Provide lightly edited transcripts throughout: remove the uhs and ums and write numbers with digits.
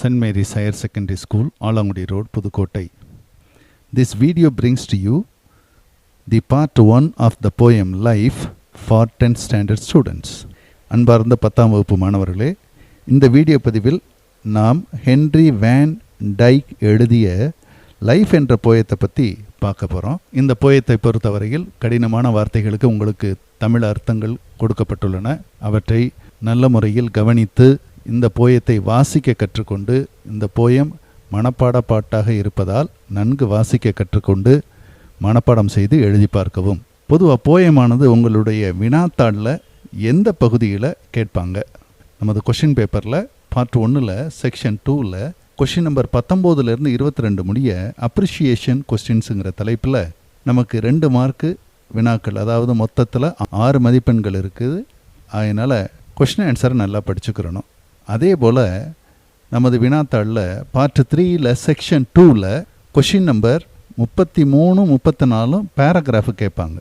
St. Mary's Higher Secondary School, Alangudi Road, Pudukottai. This video brings to you the part 1 of the poem Life for 10th standard students. அன்பார்ந்த 10ஆம் வகுப்பு மாணவர்களே, இந்த video பதிவில் நாம் Henry Van டைக் எழுதிய life என்ற போயத்தை பற்றி பார்க்க போகிறோம். இந்த போயத்தை பொறுத்தவரையில் கடினமான வார்த்தைகளுக்கு உங்களுக்கு தமிழ் அர்த்தங்கள் கொடுக்கப்பட்டுள்ளன. அவற்றை நல்ல முறையில் கவனித்து இந்த போயத்தை வாசிக்க கற்றுக்கொண்டு, இந்த போயம் மனப்பாட பாட்டாக இருப்பதால் நன்கு வாசிக்க கற்றுக்கொண்டு மனப்பாடம் செய்து எழுதி பார்க்கவும். பொதுவாக போயமானது உங்களுடைய வினாத்தாளில் எந்த பகுதியில் கேட்பாங்க? நமது கொஷின் பேப்பரில் பார்ட் 1ல் செக்ஷன் 2ல் கொஷின் நம்பர் 19லேருந்து 22 முடிய அப்ரிஷியேஷன் கொஸ்டின்ஸுங்கிற தலைப்பில் நமக்கு 2 மார்க்கு வினாக்கள், அதாவது மொத்தத்தில் 6 மதிப்பெண்கள் இருக்குது. அதனால் கொஷின் ஆன்சரை நல்லா படிச்சுக்கிறணும். அதே போல் நமது வினாத்தாளில் பார்ட் 3ல் செக்ஷன் 2ல் கொஷின் நம்பர் 33, 34 பேராகிராஃபு கேட்பாங்க.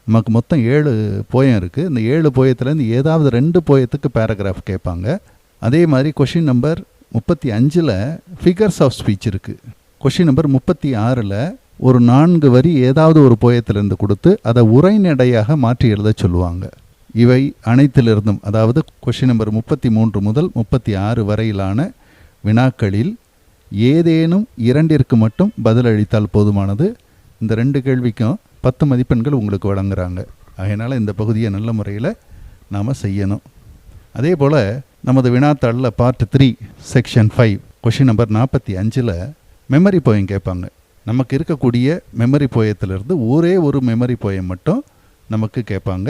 நமக்கு மொத்தம் 7 போயம் இருக்குது. இந்த 7 போயத்துலேருந்து ஏதாவது 2 போயத்துக்கு பேராகிராஃப் கேட்பாங்க. அதே மாதிரி கொஷின் நம்பர் 35ல் ஃபிகர்ஸ் ஆஃப் ஸ்பீச் இருக்குது. கொஷின் நம்பர் 36ல் ஒரு 4 வரி ஏதாவது ஒரு போயத்திலிருந்து கொடுத்து அதை உரைநடையாக மாற்றி எழுத சொல்லுவாங்க. இவை அனைத்திலிருந்தும், அதாவது கொஷின் நம்பர் 33 முதல் 36 வரையிலான வினாக்களில் ஏதேனும் 2ற்கு மட்டும் பதிலளித்தால் போதுமானது. இந்த 2 கேள்விக்கும் 10 மதிப்பெண்கள் உங்களுக்கு வழங்குறாங்க. அதனால் இந்த பகுதியை நல்ல முறையில் நாம் செய்யணும். அதே போல் நமது வினாத்தாளில் பார்ட் 3 செக்ஷன் 5 கொஷின் நம்பர் 45ல் மெமரி போயம் கேட்பாங்க. நமக்கு இருக்கக்கூடிய மெமரி போயத்திலிருந்து ஒரே ஒரு மெமரி போயம் மட்டும் நமக்கு கேட்பாங்க.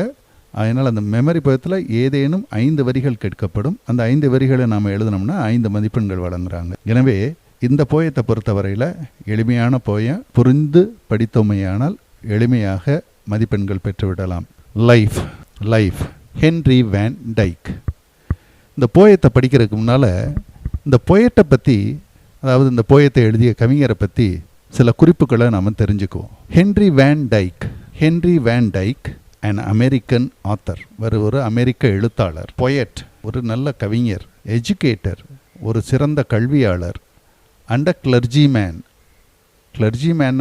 அதனால் அந்த மெமரி போயத்தில் ஏதேனும் 5 வரிகள் கேட்கப்படும். அந்த 5 வரிகளை நாம் எழுதினோம்னா 5 மதிப்பெண்கள் வழங்குறாங்க. எனவே இந்த போயத்தை பொறுத்தவரையில் எளிமையான போயம், புரிந்து படித்தோமையானால் எளிமையாக மதிப்பெண்கள் பெற்றுவிடலாம். Life Henry Van Dyke. இந்த போயத்தை படிக்கிறதுக்கு முன்னால் இந்த போயட்டை பற்றி, அதாவது இந்த போயத்தை எழுதிய கவிஞரை பற்றி சில குறிப்புகளை நாம் தெரிஞ்சுக்குவோம். Henry Van Dyke an American author, ஒரு அமெரிக்க எழுத்தாளர். poet, ஒரு நல்ல கவிஞர். educator, ஒரு சிறந்த கல்வியாளர். and a clergyman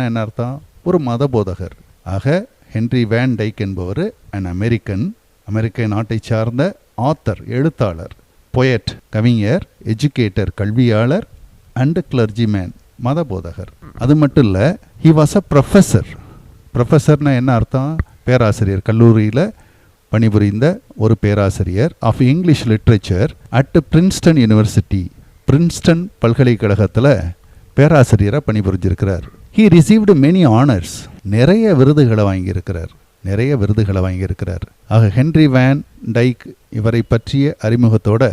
என்ன அர்த்தம்? ஒரு மத போதகர். ஆக ஹென்றி வேன் டைக் என்பவர் an அமெரிக்க நாட்டை சார்ந்த ஆத்தர், எழுத்தாளர். poet, கவிஞர். educator, கல்வியாளர். and clergyman, மத போதகர். அது மட்டும் இல்லை, he was a professorனா என்ன அர்த்தம்? பேராசிரியர், கல்லூரியில் பணிபுரிந்த ஒரு பேராசிரியர். Of English literature at Princeton University, Princeton பல்கலைக்கழகத்தில் பேராசிரியராக பணிபுரிஞ்சிருக்கிறார். ஹீ ரிசீவ்டு மெனி ஆனர்ஸ், நிறைய விருதுகளை வாங்கியிருக்கிறார். ஆக ஹென்றி வேன் டைக் இவரை பற்றிய அறிமுகத்தோட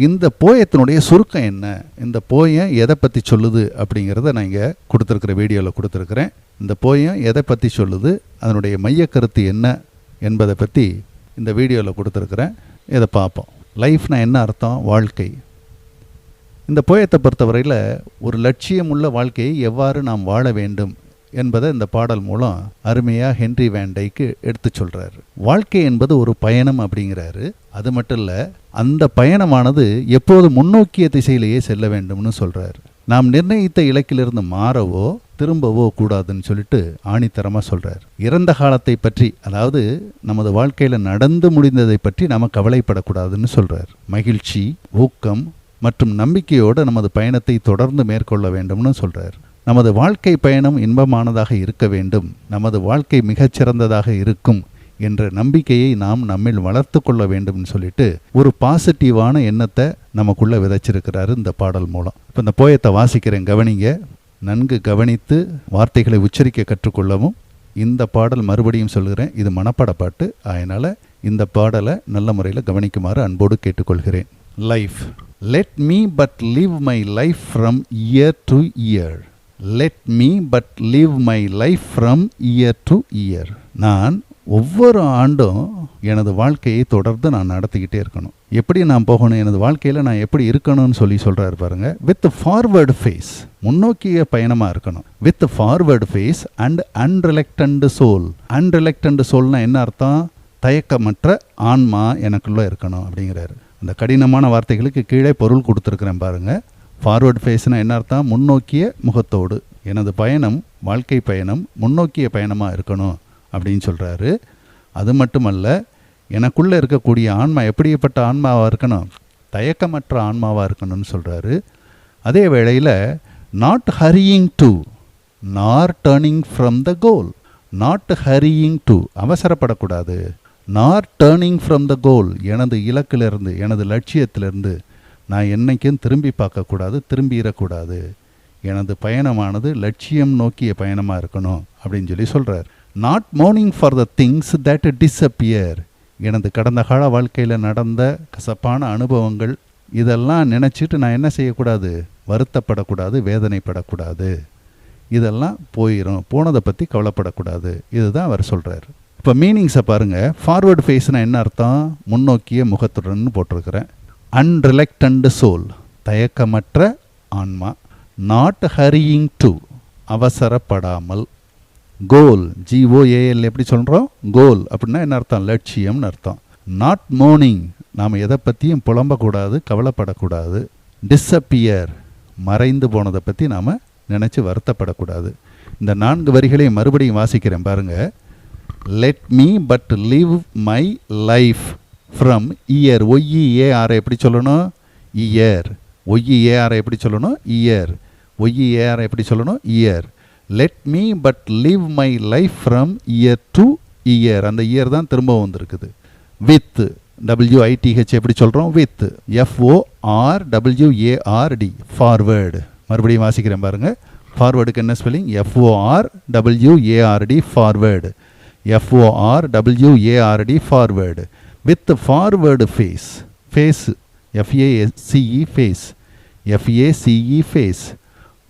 இந்த போயத்தினுடைய சுருக்கம் என்ன, இந்த போயம் எதை பற்றி சொல்லுது அப்படிங்கிறத நான் இங்கே கொடுத்துருக்கிற வீடியோவில் கொடுத்துருக்குறேன். இந்த போயம் எதை பற்றி சொல்லுது, அதனுடைய மைய கருத்து என்ன என்பதை பற்றி இந்த வீடியோவில் கொடுத்துருக்குறேன். இதை பார்ப்போம். லைஃப்னா என்ன அர்த்தம்? வாழ்க்கை. இந்த போயத்தை பொறுத்தவரையில் ஒரு லட்சியமுள்ள வாழ்க்கையை எவ்வாறு நாம் வாழ வேண்டும் என்பதை இந்த பாடல் மூலம் அருமையாக ஹென்றி வேன் டைக்கு எடுத்து சொல்கிறாரு. வாழ்க்கை என்பது ஒரு பயணம் அப்படிங்கிறாரு. அது மட்டும் இல்லை, அந்த பயணமானது எப்போது முன்னோக்கிய திசையிலேயே செல்ல வேண்டும்னு சொல்கிறாரு. நாம் நிர்ணயித்த இலக்கிலிருந்து மாறவோ திரும்பவோ கூடாதுன்னு சொல்லிட்டு ஆணித்தரமாக சொல்கிறார். இறந்த காலத்தை பற்றி, அதாவது நமது வாழ்க்கையில் நடந்து முடிந்ததை பற்றி நாம் கவலைப்படக்கூடாதுன்னு சொல்கிறார். மகிழ்ச்சி, ஊக்கம் மற்றும் நம்பிக்கையோடு நமது பயணத்தை தொடர்ந்து மேற்கொள்ள வேண்டும்னு சொல்கிறார். நமது வாழ்க்கை பயணம் இன்பமானதாக இருக்க வேண்டும், நமது வாழ்க்கை மிகச்சிறந்ததாக இருக்கும் என்ற நம்பிக்கையை நாம் நம்மில் வளர்த்து கொள்ள வேண்டும்னு சொல்லிட்டு ஒரு பாசிட்டிவான எண்ணத்தை நமக்குள்ளே விதைச்சிருக்கிறாரு இந்த பாடல் மூலம். இப்போ இந்த போயத்தை வாசிக்கிறேன், கவனிங்க. நன்கு கவனித்து வார்த்தைகளை உச்சரிக்க கற்றுக்கொள்ளவும். இந்த பாடல் மறுபடியும் சொல்கிறேன், இது மனப்பாட பாட்டு. அதனால் இந்த பாடலை நல்ல முறையில் கவனிக்குமாறு அன்போடு கேட்டுக்கொள்கிறேன். Life. Let me but live my life from year to year. Let me but live my life from year to year. நான் ஒவ்வொரு ஆண்டும் எனது வாழ்க்கையை தொடர்ந்து நான் நடத்திக்கிட்டே இருக்கணும். எப்படி நான் போகணும், எனது வாழ்க்கையில் நான் எப்படி இருக்கணும்னு சொல்கிறாரு பாருங்க. வித் ஃபார்வர்டு ஃபேஸ், முன்னோக்கிய பயணமாக இருக்கணும். With forward face and unreluctant soul. Unreluctant சோல்னா என்ன அர்த்தம்? தயக்கமற்ற ஆன்மா எனக்குள்ளே இருக்கணும் அப்படிங்கிறாரு. அந்த கடினமான வார்த்தைகளுக்கு கீழே பொருள் கொடுத்துருக்குறேன் பாருங்கள். ஃபார்வர்டு ஃபேஸ்னால் என்ன அர்த்தம்? முன்னோக்கிய முகத்தோடு. எனது பயணம், வாழ்க்கை பயணம் முன்னோக்கிய பயணமாக இருக்கணும் அப்படின்னு சொல்கிறாரு. அது மட்டுமல்ல, எனக்குள்ளே இருக்கக்கூடிய ஆன்மா எப்படிப்பட்ட ஆன்மாவாக இருக்கணும்? தயக்கமற்ற ஆன்மாவாக இருக்கணும்னு சொல்கிறாரு. அதே வேளையில் not hurrying to nor turning from the goal. Not hurrying to, அவசரப்படக்கூடாது. நார் டேர்னிங் ஃப்ரம் த கோல், எனது இலக்கிலிருந்து, எனது லட்சியத்திலிருந்து நான் என்னைக்கும் திரும்பி பார்க்கக்கூடாது, திரும்பிடக்கூடாது. எனது பயணமானது லட்சியம் நோக்கிய பயணமாக இருக்கணும் அப்படின்னு சொல்லி சொல்கிறார். Not morning for the things that disappear. எனது கடந்த கால வாழ்க்கையில் நடந்த கசப்பான அனுபவங்கள் இதெல்லாம் நினச்சிட்டு நான் என்ன செய்யக்கூடாது? வருத்தப்படக்கூடாது, வேதனைப்படக்கூடாது. இதெல்லாம் போயிடும், போனதை பற்றி கவலைப்படக்கூடாது. இதுதான் அவர் சொல்கிறார். இப்போ மீனிங்ஸை பாருங்கள். ஃபார்வர்டு ஃபேஸ்னால் என்ன அர்த்தம்? முன்னோக்கிய முகத்துடன் போட்டிருக்கிறேன். அன்ரிலக்டன்ட் சோல், தயக்கமற்ற ஆன்மா. நாட் ஹரியிங் டு, அவசரப்படாமல். கோல், GOAL எப்படி சொல்கிறோம்? கோல் அப்படின்னா என்ன அர்த்தம்? லட்சியம்னு அர்த்தம். நாட் மோர்னிங், நாம் எதை பற்றியும் புலம்பக்கூடாது, கவலைப்படக்கூடாது. டிஸப்பியர், மறைந்து போனதை பற்றி நாம் நினச்சி வருத்தப்படக்கூடாது. இந்த 4 வரிகளையும் மறுபடியும் வாசிக்கிறேன் பாருங்கள். Let me but live my life from year. OEAR எப்படி சொல்லணும்? இயர். OEAR எப்படி சொல்லணும்? இயர். OEAR எப்படி சொல்லணும்? Year. Let me but live my life from year to year. அந்த இயர் தான் திரும்ப வந்திருக்குது. வித், WITH எப்படி சொல்கிறோம்? வித். FORWARD, forward. மறுபடியும் வாசிக்கிறேன் பாருங்கள். ஃபார்வேர்டுக்கு என்ன spelling? FORWARD, forward. FORWARD, forward. With forward face. Face, FACE, face. FACE, face.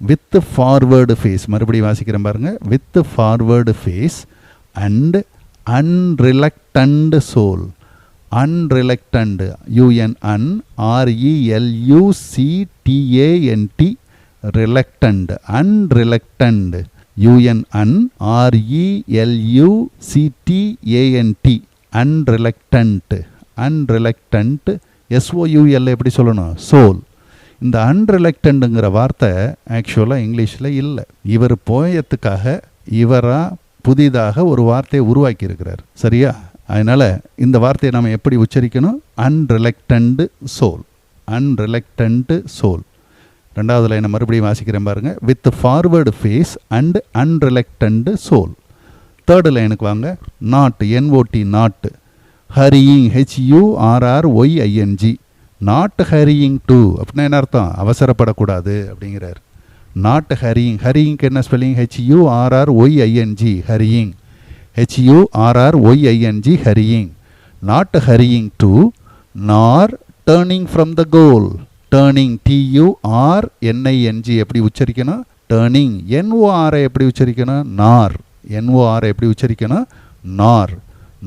With forward face. மறுபடியும் வாசிக்கிறேன் பாருங்கள். With forward face and unreluctant soul. Unreluctant, UNRELUCTANT, reluctant. Unreluctant, UNRELUCTANT, unreluctant. Unreluctant, SOUL எப்படி சொல்லணும்? சோல். இந்த அன்ரிலக்டன்ட்டுங்கிற வார்த்தை ஆக்சுவலாக இங்கிலீஷில் இல்லை. இவர் போயத்துக்காக இவராக புதிதாக ஒரு வார்த்தையை உருவாக்கி இருக்கிறார். சரியா? அதனால் இந்த வார்த்தையை நம்ம எப்படி உச்சரிக்கணும்? Unreluctant soul. Unreluctant soul. 2வது லைனை மறுபடியும் வாசிக்கிறேன் பாருங்கள். With forward face and unreluctant soul. 3rd லைனுக்கு வாங்க. Not, NOT, not. Hurrying, HURRYING, not hurrying to அப்படின்னா என்ன அர்த்தம்? அவசரப்படக்கூடாது அப்படிங்கிறார். Not hurrying. ஹரியிங்க்கு என்ன spelling? HURRYING, hurrying. HURRYING, hurrying. Not hurrying to nor turning from the goal. Turning, TURNING எப்படி உச்சரிக்கணும்? Turning. NOR எப்படி உச்சரிக்கணும்? நார். NOR எப்படி உச்சரிக்கணும்? நார்.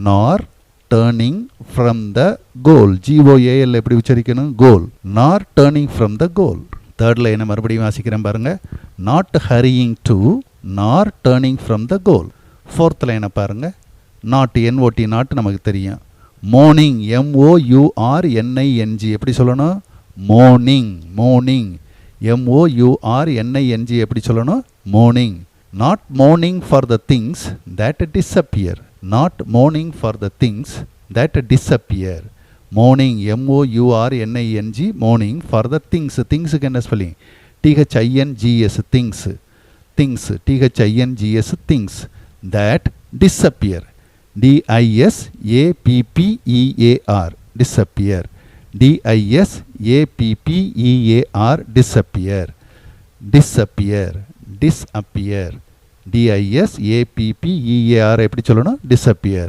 நார் turning from the goal. GOAL எப்படி உச்சரிக்கணும்? கோல். நார் turning from the goal. 3rd லைனை மறுபடியும் வாசிக்கிறேன் பாருங்கள். Not hurrying to nor turning from the goal. 4th லைனை பாருங்கள். நாட், NOT, நாட் நமக்கு தெரியும். மோர்னிங், MOURNING எப்படி சொல்லணும்? மோர்னிங். மோர்னிங், MOURNING எப்படி சொல்லணும்? Morning. Not morning for the things that disappear. Not morning for the things that disappear. Morning, MOURNING, morning for the things. திங்ஸுக்கு என்ன spelling? THINGS, things. Things, THINGS, things. That disappear. DISAPPEAR, disappear. DISAPPEAR, disappear. Disappear, disappear. DISAPPEAR எப்படி சொல்லணும்? disappear.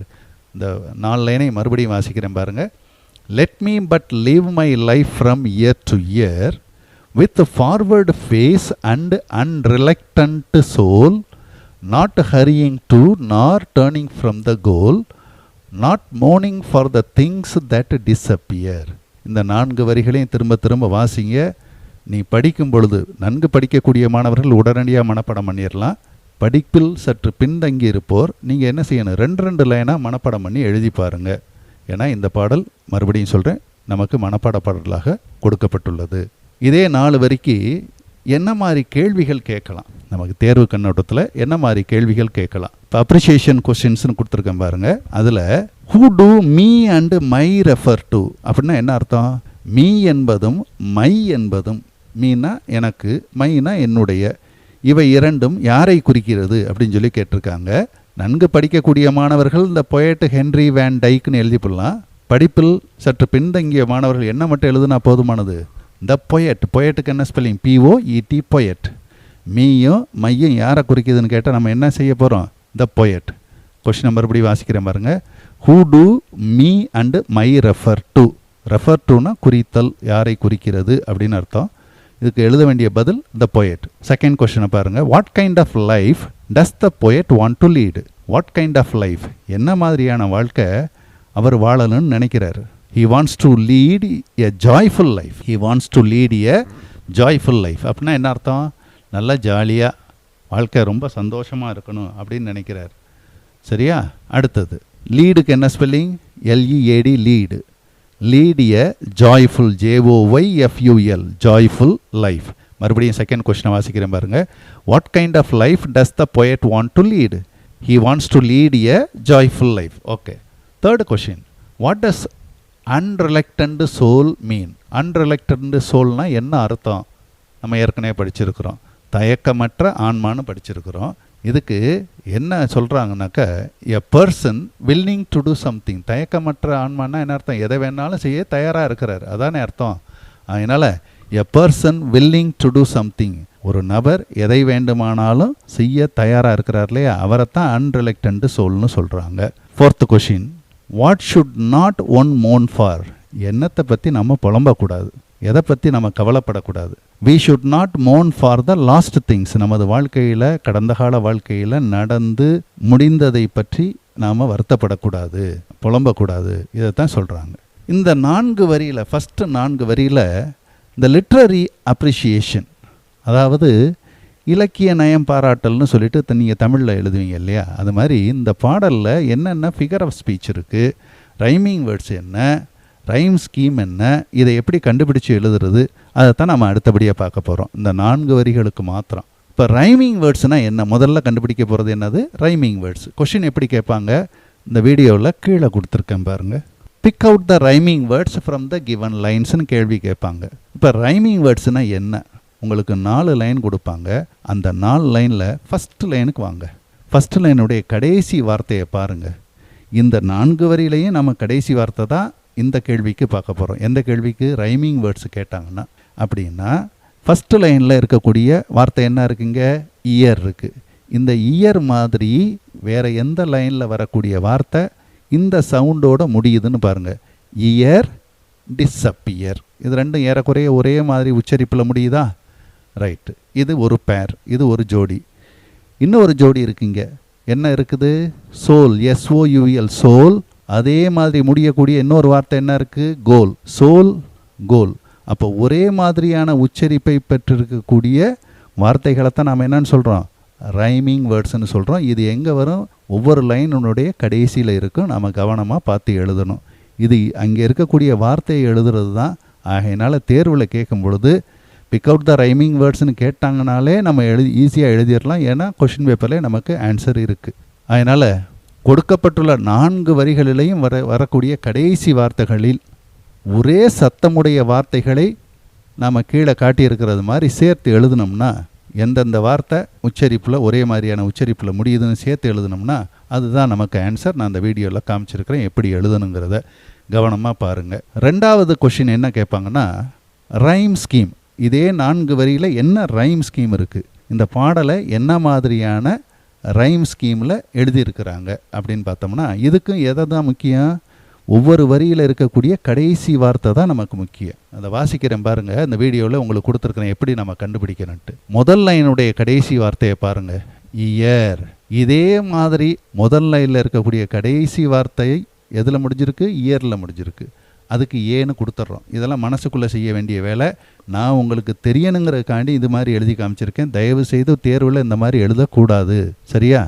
இந்த 4 லைனை மறுபடியும் வாசிக்கிறேன் பாருங்க. Let me but live my life from year to year with a forward face and unreluctant soul, not hurrying to nor turning from the goal, not mourning for the things that disappear. இந்த 4 வரிகளையும் திரும்ப திரும்ப வாசிங்க. நீ படிக்கும் பொழுது நன்கு படிக்கக்கூடிய மாணவர்கள் உடனடியாக மனப்பாடம் பண்ணிடலாம். படிப்பில் சற்று பின்தங்கி இருப்போர் நீங்கள் என்ன செய்யணும்? 2 லைனாக மனப்பாடம் பண்ணி எழுதி பாருங்கள். ஏன்னா இந்த பாடல் மறுபடியும் சொல்கிறேன், நமக்கு மனப்பாட பாடலாக கொடுக்கப்பட்டுள்ளது. இதே 4 வரிக்கு என்ன மாதிரி கேள்விகள் கேட்கலாம், நமக்கு தேர்வு கண்ணோட்டத்தில் என்ன மாதிரி கேள்விகள் கேட்கலாம். இப்போ அப்ரிசியேஷன் கொஸ்டின்ஸ்னு கொடுத்துருக்கேன் பாருங்கள். அதில் who do me and my refer to அப்படின்னா என்ன அர்த்தம்? மீ என்பதும் மை என்பதும், மீனா எனக்கு, மைனா என்னுடைய, இவை இரண்டும் யாரை குறிக்கிறது அப்படின்னு சொல்லி கேட்டிருக்காங்க. நன்கு படிக்கக்கூடிய மாணவர்கள் இந்த பொயட் ஹென்ரி வேன் டைக்னு எழுதி போடலாம். படிப்பில் சற்று பின்தங்கிய மாணவர்கள் என்ன மட்டும் எழுதுனா போதுமானது, த பொயட். பொயட்டுக்கு என்ன ஸ்பெல்லிங்? POET, poet. மீயும் மையும் யாரை குறிக்குதுன்னு கேட்டால் நம்ம என்ன செய்ய போகிறோம்? The poet. கொஸ்டின் மறுபடி வாசிக்கிறேன் பாருங்கள். Who do me and my refer to. Refer டுனா குறித்தல், யாரை குறிக்கிறது அப்படின்னு அர்த்தம். இதுக்கு எழுத வேண்டிய பதில் த பொயட். செகண்ட் கொஸ்டினை பாருங்கள். What kind of life does the poet want to lead? What kind of life, என்ன மாதிரியான வாழ்க்கை அவர் வாழணும்னு நினைக்கிறார்? He wants to lead a joyful life. He wants to lead a joyful life. அப்படின்னா என்ன அர்த்தம்? நல்லா ஜாலியாக வாழ்க்கை ரொம்ப சந்தோஷமாக இருக்கணும் அப்படின்னு நினைக்கிறார். சரியா? அடுத்தது லீடுக்கு என்ன spelling? LEAD, lead. Lead a joyful, JOYFUL, joyful life. மறுபடியும் செகண்ட் கொஸ்டினை வாசிக்கிறேன் பாருங்கள். What kind of life does the poet want to lead? He wants to lead a joyful life. Okay. Third question. What does unreluctant soul mean? Unreluctant சோல்னா என்ன அர்த்தம்? நம்ம ஏற்கனவே படிச்சிருக்கிறோம். தயக்கமற்ற ஆன்மான்னு படிச்சிருக்கிறோம். இதுக்கு என்ன சொல்கிறாங்கனாக்கா, a person willing to do something. தயக்கமற்ற ஆன்மானா என்ன அர்த்தம்? எதை வேணாலும் செய்ய தயாராக இருக்கிறார், அதானே அர்த்தம். அதனால் எ person willing to do something, ஒரு நபர் எதை வேண்டுமானாலும் செய்ய தயாராக இருக்கிறார் இல்லையா, அவரைத்தான் அன்ரிலக்டன்ட் சோல்னு சொல்கிறாங்க. Fourth question. What should not one moan for? என்னத்தை பற்றி நம்ம புலம்பக்கூடாது, எதை பற்றி நம்ம கவலைப்படக்கூடாது. We should not moan for the lost things. நமது வாழ்க்கையில், கடந்த கால வாழ்க்கையில் நடந்து முடிந்ததை பற்றி நாம் வருத்தப்படக்கூடாது, புலம்பக்கூடாது. இதைத்தான் சொல்கிறாங்க. இந்த 4 வரியில், ஃபஸ்ட்டு 4 வரியில் இந்த லிட்ரரி அப்ரிஷியேஷன், அதாவது இலக்கிய நயம் பாராட்டல்னு சொல்லிட்டு நீங்கள் தமிழில் எழுதுவீங்க இல்லையா, அது மாதிரி இந்த பாடலில் என்னென்ன ஃபிகர் ஆஃப் ஸ்பீச் இருக்குது, ரைமிங் வேர்ட்ஸ் என்ன, ரைம் ஸ்கீம் என்ன, இதை எப்படி கண்டுபிடிச்சு எழுதுறது, அதைத்தான் நம்ம அடுத்தபடியாக பார்க்க போகிறோம் இந்த 4 வரிகளுக்கு மாத்திரம். இப்போ ரைமிங் வேர்ட்ஸ்னால் என்ன? முதல்ல கண்டுபிடிக்க போகிறது என்னது? Rhyming words. கொஷின் எப்படி கேட்பாங்க? இந்த வீடியோவில் கீழே கொடுத்துருக்கேன் பாருங்கள். Pick out the rhyming words from the given லைன்ஸ்னு கேள்வி கேட்பாங்க. இப்போ ரைமிங் வேர்ட்ஸ்னால் என்ன? உங்களுக்கு 4 லைன் கொடுப்பாங்க. அந்த 4 லைனில் ஃபஸ்ட்டு லைனுக்கு வாங்க. ஃபஸ்ட்டு லைனுடைய கடைசி வார்த்தையை பாருங்கள். இந்த 4 வரியிலையும் நம்ம கடைசி வார்த்தை தான் இந்த கேள்விக்கு பார்க்க போகிறோம். எந்த கேள்விக்கு? ரைமிங் வேர்ட்ஸ் கேட்டாங்கன்னா. அப்படின்னா ஃபஸ்ட்டு லைனில் இருக்கக்கூடிய வார்த்தை என்ன இருக்குங்க? இயர் இருக்குது. இந்த இயர் மாதிரி வேறு எந்த லைனில் வரக்கூடிய வார்த்தை இந்த சவுண்டோட முடியுதுன்னு பாருங்கள். Year, disappear. இது ரெண்டும் ஏறக்குறைய ஒரே மாதிரி உச்சரிப்பில் முடியுதா? ரைட்டு. இது ஒரு பேர், இது ஒரு ஜோடி. இன்னொரு ஜோடி இருக்குங்க. என்ன இருக்குது? Soul, SOUL, soul. அதே மாதிரி முடியக்கூடிய இன்னொரு வார்த்தை என்ன இருக்குது? கோல். Soul, goal. அப்போ ஒரே மாதிரியான உச்சரிப்பை பெற்றிருக்கக்கூடிய வார்த்தைகளை தான் நாம் என்னன்னு சொல்கிறோம்? ரைமிங் வேர்ட்ஸ்ன்னு சொல்கிறோம். இது எங்கே வரும்? ஒவ்வொரு லைனுடைய கடைசியில் இருக்கும். நம்ம கவனமாக பார்த்து எழுதணும். இது அங்கே இருக்கக்கூடிய வார்த்தையை எழுதுறது தான். ஆகையினால தேர்வில் கேட்கும் பொழுது பிக் அவுட் த ரைமிங் வேர்ட்ஸ்னு கேட்டாங்கனாலே நம்ம ஈஸியாக எழுதிடலாம். ஏன்னா கொஷின் பேப்பர்லேயே நமக்கு ஆன்சர் இருக்குது. அதனால் கொடுக்கப்பட்டுள்ள 4 வரிகளிலையும் வரக்கூடிய கடைசி வார்த்தைகளில் ஒரே சத்தமுடைய வார்த்தைகளை நாம் கீழே காட்டியிருக்கிறது மாதிரி சேர்த்து எழுதுனோம்னா, எந்தெந்த வார்த்தை உச்சரிப்பில் ஒரே மாதிரியான உச்சரிப்பில் முடியுதுன்னு சேர்த்து எழுதுனோம்னா அதுதான் நமக்கு ஆன்சர். நான் அந்த வீடியோவில் காமிச்சிருக்கிறேன் எப்படி எழுதணுங்கிறத கவனமாக பாருங்கள். 2வது கொஷின் என்ன கேட்பாங்கன்னா, ரைம் ஸ்கீம். இதே 4 வரியில் என்ன ரைம் ஸ்கீம் இருக்குது, இந்த பாடலை என்ன மாதிரியான ரைம் ஸ்கீமில் எழுதியிருக்கிறாங்க அப்படின்னு பார்த்தோம்னா, இதுக்கும் எதை தான் முக்கியம்? ஒவ்வொரு வரியில் இருக்கக்கூடிய கடைசி வார்த்தை தான் நமக்கு முக்கியம். அதை வாசிக்கிறேன் பாருங்கள். இந்த வீடியோவில் உங்களுக்கு கொடுத்துருக்குறேன் எப்படி நம்ம கண்டுபிடிக்கணுன்ட்டு. முதல் லைனுடைய கடைசி வார்த்தையை பாருங்கள், இயர். இதே மாதிரி முதல் லைனில் இருக்கக்கூடிய கடைசி வார்த்தை எதில் முடிஞ்சிருக்கு? இயரில் முடிஞ்சிருக்கு. அதுக்கு ஏன்னு கொடுத்துட்றோம். இதெல்லாம் மனசுக்குள்ளே செய்ய வேண்டிய வேலை. நான் உங்களுக்கு தெரியணுங்கிறதுக்காண்டி இது மாதிரி எழுதி காமிச்சிருக்கேன். தயவு செய்து தேர்வில் இந்த மாதிரி எழுதக்கூடாது, சரியா?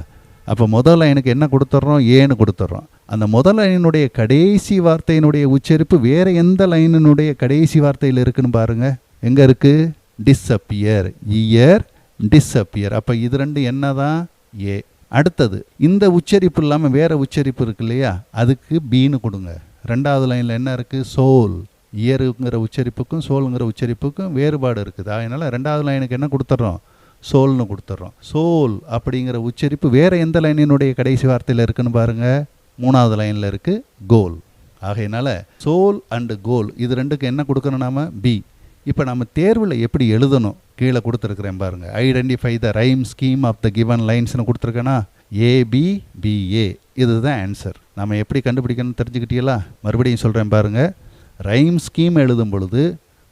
அப்போ முதல் லைனுக்கு என்ன கொடுத்துட்றோம்? ஏன்னு கொடுத்துட்றோம். அந்த முதல் லைனுடைய கடைசி வார்த்தையினுடைய உச்சரிப்பு வேறு எந்த லைனினுடைய கடைசி வார்த்தையில் இருக்குன்னு பாருங்கள். எங்கே இருக்குது? டிஸ்அப்பியர். Year disappear. அப்போ இது ரெண்டு என்ன தான்? ஏ. அடுத்தது இந்த உச்சரிப்பு இல்லாமல் வேறு உச்சரிப்பு இருக்கு இல்லையா, அதுக்கு பீன்னு கொடுங்க. ரெண்டாவது லைனில் என்ன இருக்குது? சோல். இயருங்கிற உச்சரிப்புக்கும் சோலுங்கிற உச்சரிப்புக்கும் வேறுபாடு இருக்குது. அதனால் ரெண்டாவது லைனுக்கு என்ன கொடுத்துட்றோம்? சோல்னு கொடுத்துட்றோம். சோல் அப்படிங்கிற உச்சரிப்பு வேறு எந்த லைனினுடைய கடைசி வார்த்தையில் இருக்குன்னு பாருங்கள். மூணாவது லைனில் இருக்குது கோல். ஆகையினால சோல் அண்டு கோல் இது ரெண்டுக்கு என்ன கொடுக்கணும் நாம? பி. இப்போ நம்ம தேர்வில் எப்படி எழுதணும் கீழே கொடுத்துருக்குறேன் பாருங்கள். Identify the rhyme scheme of the given லைன்ஸ்னு கொடுத்துருக்கேன்னா ஏபிபிஏ இதுதான் ஆன்சர். நம்ம எப்படி கண்டுபிடிக்கணும்னு தெரிஞ்சுக்கிட்டீங்களா? மறுபடியும் சொல்கிறேன் பாருங்கள். ரைம் ஸ்கீம் எழுதும் பொழுது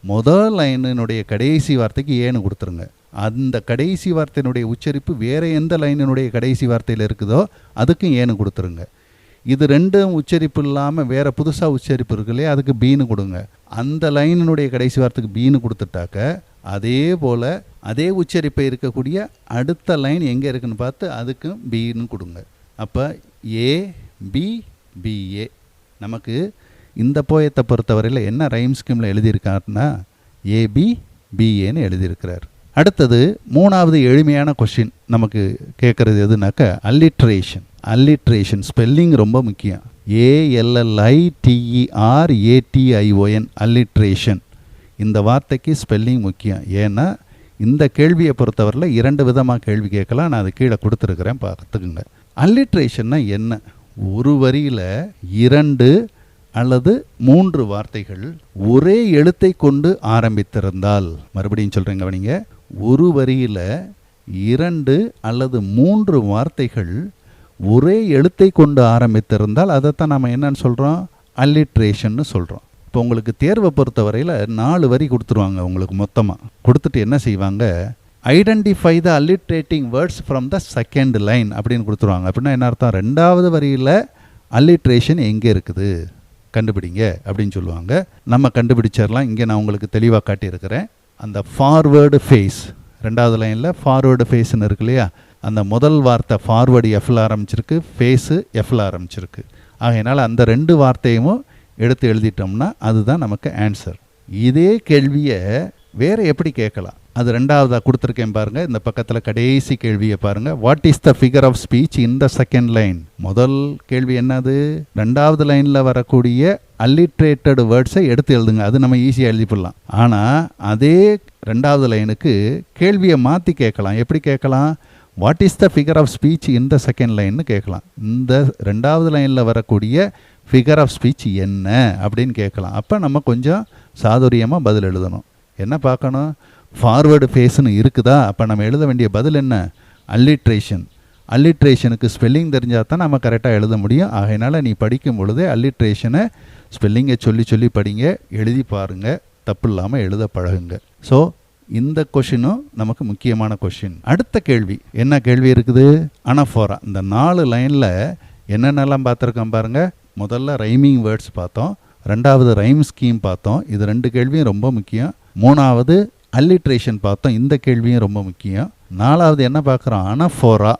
முதல் லைனினுடைய கடைசி வார்த்தைக்கு ஏன்னு கொடுத்துருங்க. அந்த கடைசி வார்த்தையினுடைய உச்சரிப்பு வேறு எந்த லைனினுடைய கடைசி வார்த்தையில் இருக்குதோ அதுக்கும் ஏன்னு கொடுத்துருங்க. இது ரெண்டும் உச்சரிப்பு இல்லாமல் வேறு புதுசாக உச்சரிப்பு இருக்கு இல்லையா, அதுக்கு பீன்னு கொடுங்க. அந்த லைனினுடைய கடைசி வார்த்தைக்கு பீன்னு கொடுத்துட்டாக்க அதே போல் அதே உச்சரிப்பை இருக்கக்கூடிய அடுத்த லைன் எங்கே இருக்குன்னு பார்த்து அதுக்கும் பீன்னு கொடுங்க. அப்போ ஏபிபிஏ. நமக்கு இந்த போயத்தை பொறுத்தவரையில் என்ன ரைம் ஸ்கீமில் எழுதியிருக்காருன்னா ஏபிபிஏன்னு எழுதியிருக்கிறார். அடுத்தது மூணாவது எளிமையான கொஸ்டின் நமக்கு கேட்குறது எதுனாக்க அல்லிட்ரேஷன். அல்லிட்ரேஷன் ஸ்பெல்லிங் ரொம்ப முக்கியம். ALLITERATION அல்லிட்ரேஷன். இந்த வார்த்தைக்கு ஸ்பெல்லிங் முக்கியம். ஏன்னா இந்த கேள்வியை பொறுத்தவரையில் இரண்டு விதமாக கேள்வி கேட்கலாம். நான் அது கீழே கொடுத்துருக்குறேன், பார்த்துக்குங்க. அல்லிட்ரேஷன்னா என்ன? ஒரு வரியில் 2 அல்லது 3 வார்த்தைகள் ஒரே எழுத்தை கொண்டு ஆரம்பித்திருந்தால், மறுபடியும் சொல்கிறேங்க கவனிங்க, ஒரு வரியில் 2 அல்லது 3 வார்த்தைகள் ஒரே எழுத்தை கொண்டு ஆரம்பித்திருந்தால் அதைத்தான் நம்ம என்னன்னு சொல்கிறோம்? அல்லிட்ரேஷன்னு சொல்கிறோம். இப்போ உங்களுக்கு தேர்வை பொறுத்தவரையில் 4 வரி கொடுத்துருவாங்க. உங்களுக்கு மொத்தமாக கொடுத்துட்டு என்ன செய்வாங்க? Identify the alliterating words from the second line அப்படின்னு கொடுத்துருவாங்க. அப்படின்னா என்ன அர்த்தம்? ரெண்டாவது வரியில் அல்லிட்ரேஷன் எங்கே இருக்குது கண்டுபிடிங்க அப்படின்னு சொல்லுவாங்க. நம்ம கண்டுபிடிச்சிடலாம். இங்கே நான் உங்களுக்கு தெளிவாக காட்டியிருக்கிறேன். அந்த ஃபார்வேர்டு ஃபேஸ், ரெண்டாவது லைனில் ஃபார்வேர்டு ஃபேஸ்ன்னு இருக்கு இல்லையா, அந்த முதல் வார்த்தை ஃபார்வேர்டு எஃப்ல ஆரம்பிச்சிருக்கு, ஃபேஸு எஃப்ல ஆரம்பிச்சிருக்கு. ஆகையினால் அந்த 2 வார்த்தையும் எடுத்து எழுதிட்டோம்னா அதுதான் நமக்கு ஆன்சர். இதே கேள்வியை வேறு எப்படி கேட்கலாம்? அது ரெண்டாவதாக கொடுத்துருக்கேன் பாருங்கள். இந்த பக்கத்தில் கடைசி கேள்வியை பாருங்கள். What is the figure of speech in the second line? முதல் கேள்வி என்னது? ரெண்டாவது லைனில் வரக்கூடிய அல்லிட்ரேட்டட் வேர்ட்ஸை எடுத்து எழுதுங்க. அது நம்ம ஈஸியாக எழுதிப்படலாம். ஆனால் அதே ரெண்டாவது லைனுக்கு கேள்வியை மாற்றி கேட்கலாம். எப்படி கேட்கலாம்? What is the figure of speech in the second லைன்னு கேட்கலாம். இந்த ரெண்டாவது லைனில் வரக்கூடிய ஃபிகர் ஆஃப் ஸ்பீச் என்ன அப்படின்னு கேட்கலாம். அப்போ நம்ம கொஞ்சம் சாதுரியமாக பதில் எழுதணும். என்ன பார்க்கணும்? ஃபார்வேர்டு ஃபேஸ்னு இருக்குதா? அப்போ நம்ம எழுத வேண்டிய பதில் என்ன? அல்லிட்ரேஷன். அல்லிட்ரேஷனுக்கு ஸ்பெல்லிங் தெரிஞ்சால் தான் நம்ம கரெக்டாக எழுத முடியும். ஆகையினால நீ படிக்கும் பொழுதே அல்லிட்ரேஷனை ஸ்பெல்லிங்கை சொல்லி படிங்க, எழுதி பாருங்கள், தப்பு இல்லாமல் எழுத பழகுங்க. ஸோ இந்த கொஷினும் நமக்கு முக்கியமான கொஷின். அடுத்த கேள்வி என்ன கேள்வி இருக்குது? அனஃபோரா. இந்த 4 லைனில் என்னென்னலாம் பார்த்துருக்கோம் பாருங்கள். முதல்ல ரைமிங் வேர்ட்ஸ் பார்த்தோம், ரெண்டாவது ரைம் ஸ்கீம் பார்த்தோம். இது 2 கேள்வியும் ரொம்ப முக்கியம். மூணாவது அல்லிட்ரேஷன் பார்த்தோம். இந்த கேள்வியும் ரொம்ப முக்கியம். நாலாவது என்ன பார்க்குறோம்? அனஃபோரா.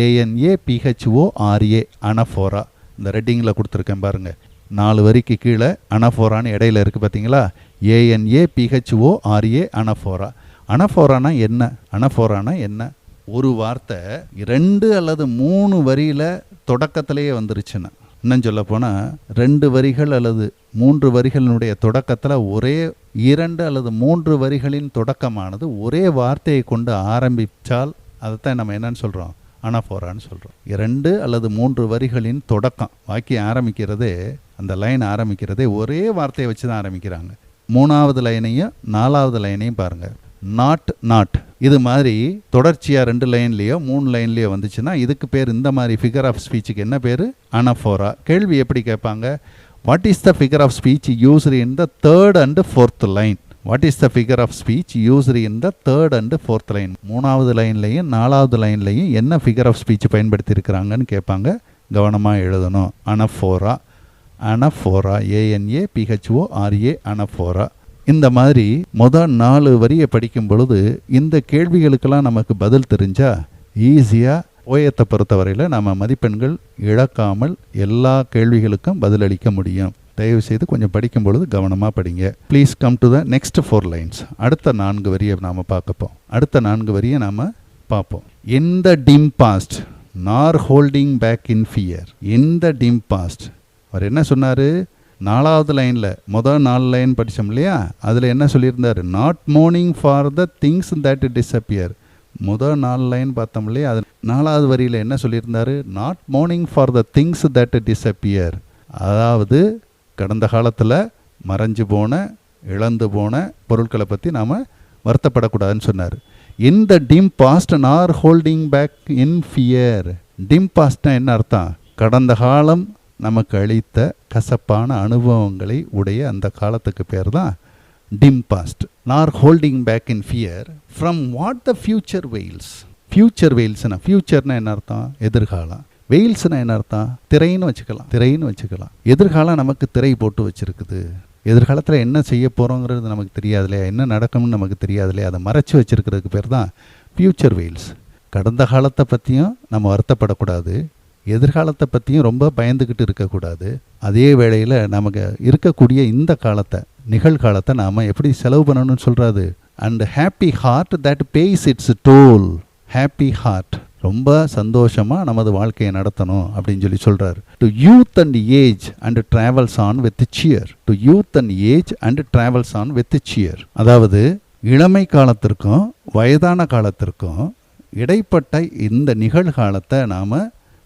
ANAPHORA anaphora. இந்த ரெட்டிங்கில் கொடுத்துருக்கேன் பாருங்கள். 4 வரிக்கு கீழே அனஃபோரான்னு இடையில இருக்குது பார்த்தீங்களா? ANAPHORA anaphora. அனஃபோரானா என்ன? அனஃபோரானா என்ன? ஒரு வார்த்தை 2 அல்லது 3 வரியில் தொடக்கத்திலேயே வந்துருச்சுன்னா, இன்னும் சொல்ல போனால் 2 வரிகள் அல்லது 3 வரிகளினுடைய தொடக்கத்தில் ஒரே 2 அல்லது 3 வரிகளின் தொடக்கமானது ஒரே வார்த்தையை கொண்டு ஆரம்பித்தால் அதைத்தான் நம்ம என்னன்னு சொல்கிறோம்? அனஃபோரான்னு சொல்கிறோம். 2 அல்லது 3 வரிகளின் தொடக்கம், வாக்கியம் ஆரம்பிக்கிறதே, அந்த லைன் ஆரம்பிக்கிறதே ஒரே வார்த்தையை வச்சு தான் ஆரம்பிக்கிறாங்க. 3வது லைனையும் 4வது லைனையும் பாருங்கள். நாட் இது மாதிரி தொடர்ச்சியாக 2 லைன்லேயோ 3 லைன்லேயோ வந்துச்சுன்னா இதுக்கு பேர், இந்த மாதிரி ஃபிகர் ஆஃப் ஸ்பீச்சுக்கு என்ன பேர்? அனஃபோரா. கேள்வி எப்படி கேட்பாங்க? What is the figure of speech used in the 3rd and 4th line? What is the figure of speech used in the 3rd and 4th line? 3வது லைன்லையும் 4வது லைன்லையும் என்ன ஃபிகர் ஆஃப் ஸ்பீச் பயன்படுத்தி இருக்கிறாங்கன்னு கேட்பாங்க. கவனமாக எழுதணும். அனஃபோரா. அனஃபோரா. ANAPHORA anaphora. இந்த மாதிரி முதல் 4 வரியை படிக்கும் பொழுது இந்த கேள்விகளுக்கெல்லாம் நமக்கு பதில் தெரிஞ்சால் ஈஸியாக போயத்தை பொறுத்தவரையில் நம்ம மதிப்பெண்கள் இழக்காமல் எல்லா கேள்விகளுக்கும் பதிலளிக்க முடியும். தயவு செய்து கொஞ்சம் படிக்கும் பொழுது கவனமாக படிங்க. Please come to the next 4 lines. அடுத்த 4 வரியை நாம் பார்க்கப்போம். அடுத்த 4 வரியை நாம் பார்ப்போம். In the dim past nor holding back in fear. In the dim past. அவர் என்ன சொன்னார்? 4வது லைனில் முதல் 4 லைன் படித்தோம் இல்லையா, அதில் என்ன சொல்லியிருந்தார்? Not morning for the things that disappear. முதல் 4 லைன் பார்த்தோம் இல்லையா, அது 4வது வரியில் என்ன சொல்லியிருந்தார்? Not morning for the things that disappear. அதாவது கடந்த காலத்தில் மறைஞ்சு போன இழந்து போன பொருட்களை பற்றி நாம் வருத்தப்படக்கூடாதுன்னு சொன்னார். In the dim past nor holding back in fear. Dim பாஸ்ட்னா என்ன அர்த்தம்? கடந்த காலம் நமக்கு அளித்த கசப்பான அனுபவங்களை உடைய அந்த காலத்துக்கு பேர் தான் dim past. Nor holding back in fear from what the future wails. Future wailsனா ஃபியூச்சர்னா என்ன அர்த்தம்? எதிர்காலம். வெயில்ஸ்னா என்ன அர்த்தம்? திரைன்னு வச்சுக்கலாம். எதிர்காலம் நமக்கு திரை போட்டு வச்சிருக்குது. எதிர்காலத்தில் என்ன செய்ய போகிறோங்கிறது நமக்கு தெரியாது இல்லையா, என்ன நடக்கும்னு நமக்கு தெரியாது இல்லையா, அதை மறைச்சி வச்சிருக்கிறதுக்கு பேர் தான் ஃபியூச்சர் வெயில்ஸ். கடந்த காலத்தை பற்றியும் நம்ம வருத்தப்படக்கூடாது, எதிர்காலத்தை பற்றியும் ரொம்ப பயந்துக்கிட்டு இருக்கக்கூடாது. அதே வேளையில் நமக்கு இருக்கக்கூடிய இந்த காலத்தை, நிகழ்காலத்தை நாம் எப்படி செலவு பண்ணணும்னு சொல்கிறாரு. And happy heart that pays its toll. Happy heart, ரொம்ப சந்தோஷமாக நமது வாழ்க்கையை நடத்தணும் அப்படின்னு சொல்லி சொல்கிறார். To youth and age and travels on with cheer. To youth and age and travels on with cheer. அதாவது இளமை காலத்திற்கும் வயதான காலத்திற்கும் இடைப்பட்ட இந்த நிகழ்காலத்தை நாம்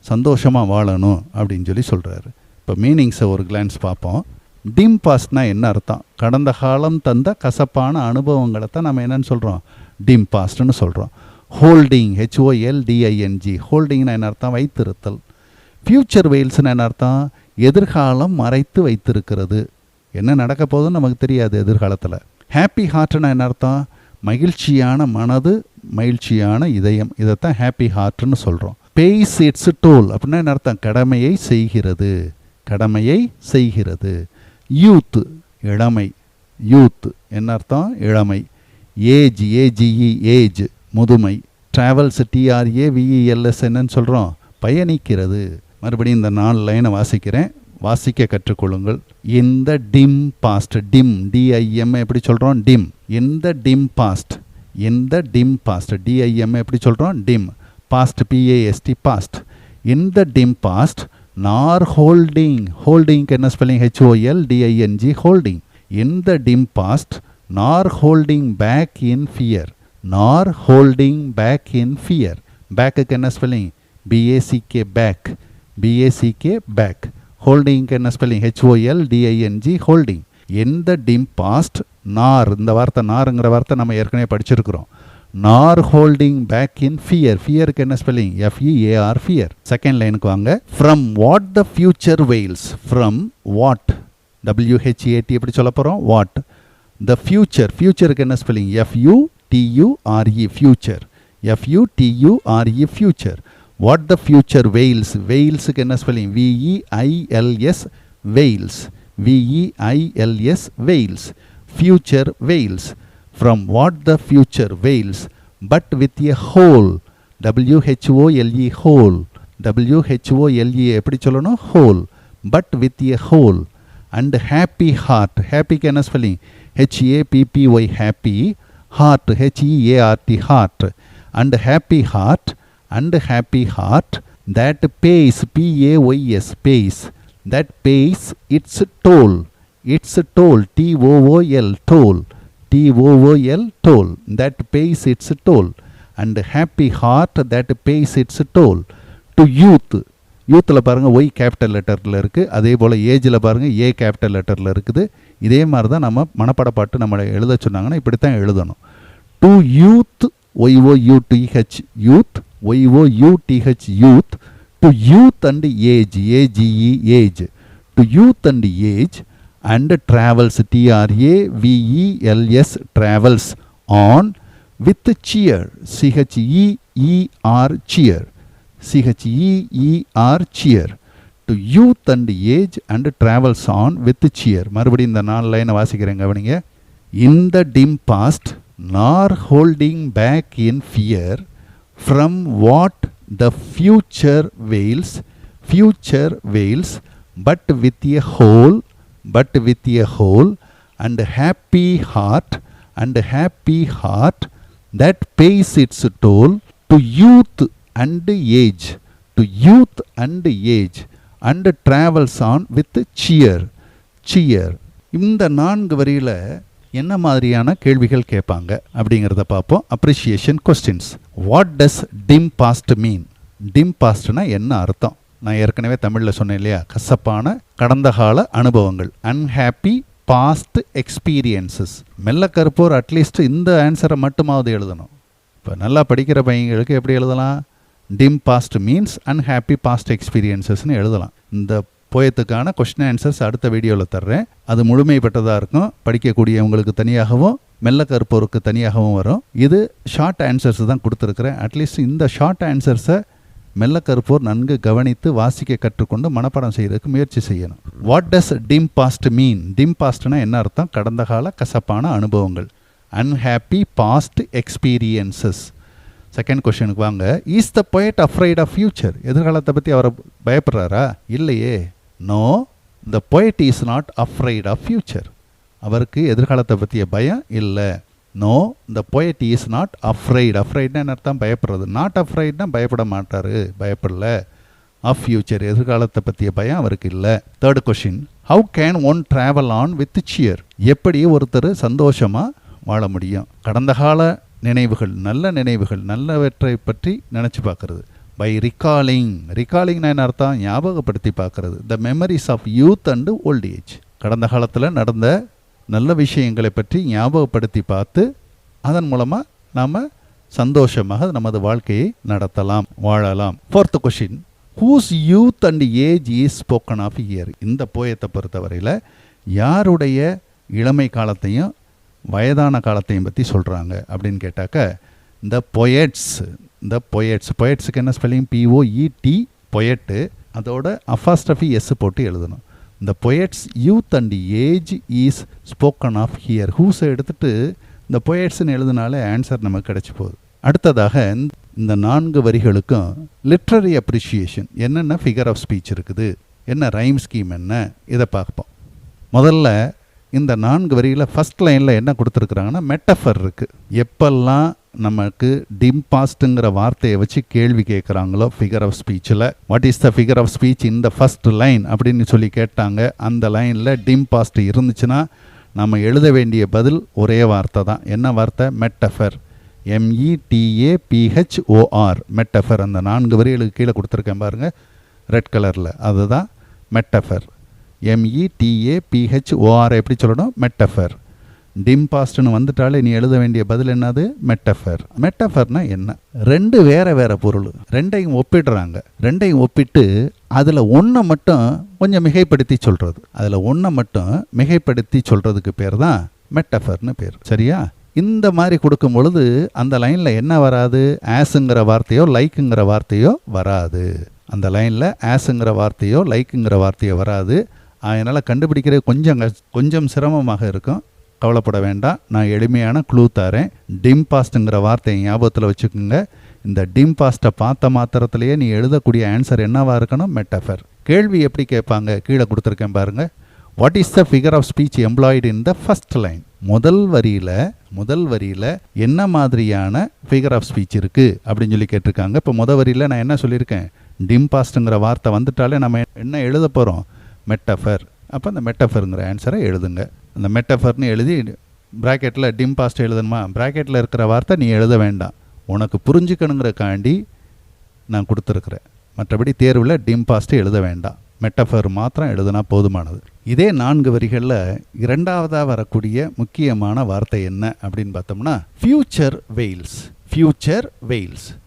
சந்தோஷமாக வாழணும் அப்படின்னு சொல்லி சொல்கிறாரு. இப்போ மீனிங்ஸை ஒரு கிளான்ஸ் பார்ப்போம். டிம் பாஸ்ட்னா என்ன அர்த்தம்? கடந்த காலம் தந்த கசப்பான அனுபவங்களை தான் நம்ம என்னன்னு சொல்கிறோம்? டிம் பாஸ்ட்னு சொல்கிறோம். ஹோல்டிங், HOLDING, ஹோல்டிங்னா என்ன அர்த்தம்? வைத்திருத்தல். ஃபியூச்சர் வெயில்ஸ்னு என்ன அர்த்தம்? எதிர்காலம் மறைத்து வைத்திருக்கிறது. என்ன நடக்க போகுதுன்னு நமக்கு தெரியாது எதிர்காலத்தில். ஹாப்பி ஹார்ட்னா என்ன அர்த்தம்? மகிழ்ச்சியான மனது, மகிழ்ச்சியான இதயம். இதைத்தான் ஹாப்பி ஹார்ட்னு சொல்கிறோம். பேஸ் இட்ஸ் டோல் அப்படின்னா என்ன அர்த்தம்? கடமையை செய்கிறது. யூத், இளமை. யூத் என்ன அர்த்தம்? இளமை. ஏஜ், AGE, ஏஜ், முதுமை. ட்ராவல்ஸ், TRAVELS என்னன்னு சொல்கிறோம்? பயணிக்கிறது. மறுபடியும் இந்த 4 லைனை வாசிக்கிறேன், வாசிக்க கற்றுக்கொள்ளுங்கள். இந்த டிம் பாஸ்ட், டிம் DIM எப்படி சொல்கிறோம்? டிம். இந்த டிம் பாஸ்ட், இந்த டிம் பாஸ்ட் DIM எப்படி சொல்கிறோம்? டிம். Past PAST, past. இந்த டிம் பாஸ்ட் நார் ஹோல்டிங், ஹோல்டிங்க்கு என்ன ஸ்பெல்லிங்? HOLDING, holding. இந்த dim past nor holding back in fear. நார் ஹோல்டிங் பேக் இன் ஃபியர். பேக்குக்கு என்ன spelling? BACK, back. BACK, back. ஹோல்டிங்க்கு என்ன ஸ்பெல்லிங்? HOLDING, holding. எந்த டிம் பாஸ்ட் நார், இந்த வார்த்தை நாருங்கிற வார்த்தை நம்ம ஏற்கனவே படிச்சிருக்கிறோம். நார் ஹோல்டிங் பேக் இன் ஃபியர். ஃபியருக்கு என்ன ஸ்பெல்லிங்? FEAR, fear. செகண்ட் லைனுக்கு வாங்க. From what the future veils. From what, WHAT எப்படி சொல்ல போகிறோம்? வாட். த ஃபியூச்சர், ஃபியூச்சருக்கு என்ன spelling? FUTURE, future. FUTURE, future. What the future veils. வெயில்ஸுக்கு என்ன spelling? VEILS, veils. VEILS, veils. Future veils. From what the future wails, but with a hole. WHOLE, hole. WHOLE எப்படி சொல்லணும்? hole. But with a hole. And happy heart. happy க்கு என்ன spelling? HAPPY, happy. heart, HEART, heart. And happy heart, that pays, PAYS, pays. That pays its toll. Its toll, TOOL, toll. toll, that pays its toll. And happy heart that pays its toll. To youth, யூத்தில் பாருங்கள் Y capital லெட்டரில் இருக்குது, அதே போல் ஏஜில் பாருங்கள் A capital லெட்டரில் இருக்குது. இதே மாதிரி தான் நம்ம மனப்பாட பாட்டு நம்மளை எழுத சொன்னாங்கன்னா இப்படி தான் எழுதணும். To youth, YOUTH, youth, YOUTH, youth. To youth and age, AGE, age. To youth and age and travels, TRAVELS, travels on with cheer, CHEER, cheer, CHEER, cheer. To youth and age and travels on with cheer. மறுபடியும் இந்த 4 லைனை வாசிக்கிறேன் கவனிங்க. In the dim past nor holding back in fear from what the future wails, but with a hole but with a whole and happy heart that pays its toll to youth and age and travels on with cheer. இந்த 4 வரியில என்ன மாதிரியான கேள்விகள் கேட்பாங்க அப்படிங்கிறத பார்ப்போம். Appreciation questions. What does dim past mean? Dim பாஸ்ட்னா என்ன அர்த்தம்? நான் ஏற்கனவே தமிழில் சொன்னேன் இல்லையா, கசப்பான கடந்த கால அனுபவங்கள். Unhappy past experiences. மெல்ல கருப்போர் அட்லீஸ்ட் இந்த ஆன்சரை மட்டுமாவது எழுதணும். இப்போ நல்லா படிக்கிற பையங்களுக்கு எப்படி எழுதலாம்? Dim past means unhappy past எக்ஸ்பீரியன்சஸ்ன்னு எழுதலாம். இந்த போயத்துக்கான கொஸ்டின் ஆன்சர்ஸ் அடுத்த வீடியோவில் தர்றேன். அது முழுமைப்பட்டதாக இருக்கும். படிக்கக்கூடியவங்களுக்கு தனியாகவும் மெல்ல கருப்போருக்கு தனியாகவும் வரும். இது ஷார்ட் ஆன்சர்ஸ் தான் கொடுத்துருக்குறேன். அட்லீஸ்ட் இந்த ஷார்ட் ஆன்சர்ஸை மெல்ல கருப்போர் நன்கு கவனித்து வாசிக்க கற்றுக்கொண்டு மனப்பாடம் செய்கிறதுக்கு முயற்சி செய்யணும். What does dim past mean? Dim பாஸ்ட்னா என்ன அர்த்தம்? கடந்த கால கசப்பான அனுபவங்கள். Unhappy past experiences. செகண்ட் கொஸ்டினுக்கு வாங்க. Is the poet afraid of future? எதிர்காலத்தை பற்றி அவர் பயப்படுறாரா? இல்லையே. No, the poet is not afraid of future. அவருக்கு எதிர்காலத்தை பற்றிய பயம் இல்லை. No, the poet is not afraid. afraidனா என்ன அர்த்தம்? பயப்படுறது. நாட் afraidனா பயப்பட மாட்டார், பயப்படல. ஆஃப் ஃபியூச்சர், எதிர்காலத்தை பற்றிய பயம் அவருக்கு இல்லை. Third question. How can one travel on with shear? எப்படி ஒருத்தர் சந்தோஷமாக வாழ முடியும்? கடந்த கால நினைவுகள், நல்ல நினைவுகள், நல்லவற்றை பற்றி நினச்சி பார்க்கறது. பை ரிகாலிங்னா என்ன அர்த்தம்? ஞாபகப்படுத்தி பார்க்கறது. The memories of youth and old age. கடந்த காலத்தில் நடந்த நல்ல விஷயங்களை பற்றி ஞாபகப்படுத்தி பார்த்து அதன் மூலமாக நாம் சந்தோஷமாக நமது வாழ்க்கையை நடத்தலாம், வாழலாம். Fourth question. Whose youth and age is spoken of here? இந்த போயத்தை பொறுத்தவரையில் யாருடைய இளமை காலத்தையும் வயதான காலத்தையும் பற்றி சொல்கிறாங்க அப்படின்னு கேட்டாக்க, இந்த பொயட்ஸுக்கு என்ன ஸ்பெல்லிங்? POET, poet. அதோட அஃபாஸ்ட்ரஃபி எஸ் போட்டு எழுதணும். இந்த poets youth and age is spoken of here. ஹூஸை எடுத்துகிட்டு இந்த பொயட்ஸ்ன்னு எழுதினாலே ஆன்சர் நமக்கு கிடச்சி போகுது. அடுத்ததாக இந்த 4 வரிகளுக்கும் லிட்ரரி அப்ரிஷியேஷன், என்னென்ன ஃபிகர் ஆஃப் ஸ்பீச் இருக்குது, என்ன ரைம் ஸ்கீம், என்ன இதை பார்ப்போம். முதல்ல இந்த 4 வரியில் ஃபஸ்ட் லைனில் என்ன கொடுத்துருக்குறாங்கன்னா மெட்டஃபர் இருக்குது. எப்பெல்லாம் நமக்கு டிம் பாஸ்ட்டுங்கிற வார்த்தையை வச்சு கேள்வி கேட்குறாங்களோ ஃபிகர் ஆஃப் ஸ்பீச்சில், what is the figure of speech இந்த ஃபஸ்ட் லைன் அப்படின்னு சொல்லி கேட்டாங்க. அந்த லைனில் டிம் பாஸ்ட் இருந்துச்சுன்னா நம்ம எழுத வேண்டிய பதில் ஒரே வார்த்தை தான். என்ன வார்த்தை? மெட்டஃபர். METAPHOR, metaphor. அந்த 4 வரிகளுக்கு கீழே கொடுத்துருக்கேன் பாருங்கள் ரெட் கலரில், அதுதான் மெட்டஃபர். METAPHOR எப்படி சொல்லணும்? மெட்டஃபர். டிம் பாஸ்ட்னு வந்துட்டாலே நீ எழுத வேண்டிய பதில் என்னது? மெட்டஃபர். மெட்டஃபர்னா என்ன? 2 வேறு பொருள், 2ஐயும் ஒப்பிடுறாங்க. 2ஐயும் ஒப்பிட்டு அதில் ஒன்றை மட்டும் கொஞ்சம் மிகைப்படுத்தி சொல்கிறது. அதில் ஒன்றை மட்டும் மிகைப்படுத்தி சொல்கிறதுக்கு பேர் தான் மெட்டஃபர்னு பேர். சரியா? இந்த மாதிரி கொடுக்கும் பொழுது அந்த லைனில் என்ன வராது? ஆஸுங்கிற வார்த்தையோ லைக்குங்கிற வார்த்தையோ வராது. அந்த லைனில் ஆஸுங்கிற வார்த்தையோ லைக்குங்கிற வார்த்தையோ வராது. அதனால் கண்டுபிடிக்கிறது கொஞ்சம் சிரமமாக இருக்கும். கவலைப்பட வேண்டாம், நான் எளிமையான க்ளூ தரேன். டிம் பாஸ்ட்டுங்கிற வார்த்தையை ஞாபகத்தில் வச்சுக்கோங்க. இந்த டிம் பாஸ்ட்டை பார்த்த மாத்திரத்திலேயே நீ எழுதக்கூடிய ஆன்சர் என்னவாக இருக்கணும்? மெட்டஃபர். கேள்வி எப்படி கேட்பாங்க? கீழே கொடுத்துருக்கேன் பாருங்கள். What is the figure of speech employed in the first line? முதல் வரியில் என்ன மாதிரியான ஃபிகர் ஆஃப் ஸ்பீச் இருக்குது அப்படின்னு சொல்லி கேட்டிருக்காங்க. இப்போ முதல் வரியில் நான் என்ன சொல்லியிருக்கேன்? டிம் பாஸ்ட்டுங்கிற வார்த்தை வந்துட்டாலே நம்ம என்ன எழுத போகிறோம்? மெட்டஃபர். அப்போ அந்த மெட்டஃபருங்கிற ஆன்சரை எழுதுங்க. அந்த மெட்டஃபர்னு எழுதி ப்ராக்கெட்டில் டிம் பாஸ்ட் எழுதணுமா? ப்ராக்கெட்டில் இருக்கிற வார்த்தை நீ எழுத வேண்டாம், உனக்கு புரிஞ்சுக்கணுங்கிறக்காண்டி நான் கொடுத்துருக்குறேன். மற்றபடி தேர்வில் டிம் பாஸ்ட்டு எழுத வேண்டாம், மெட்டஃபர் மாத்திரம் எழுதுனா போதுமானது. இதே 4 வரிகளில் இரண்டாவதாக வரக்கூடிய முக்கியமான வார்த்தை என்ன அப்படின்னு பார்த்தோம்னா ஃபியூச்சர் வெயில்ஸ்.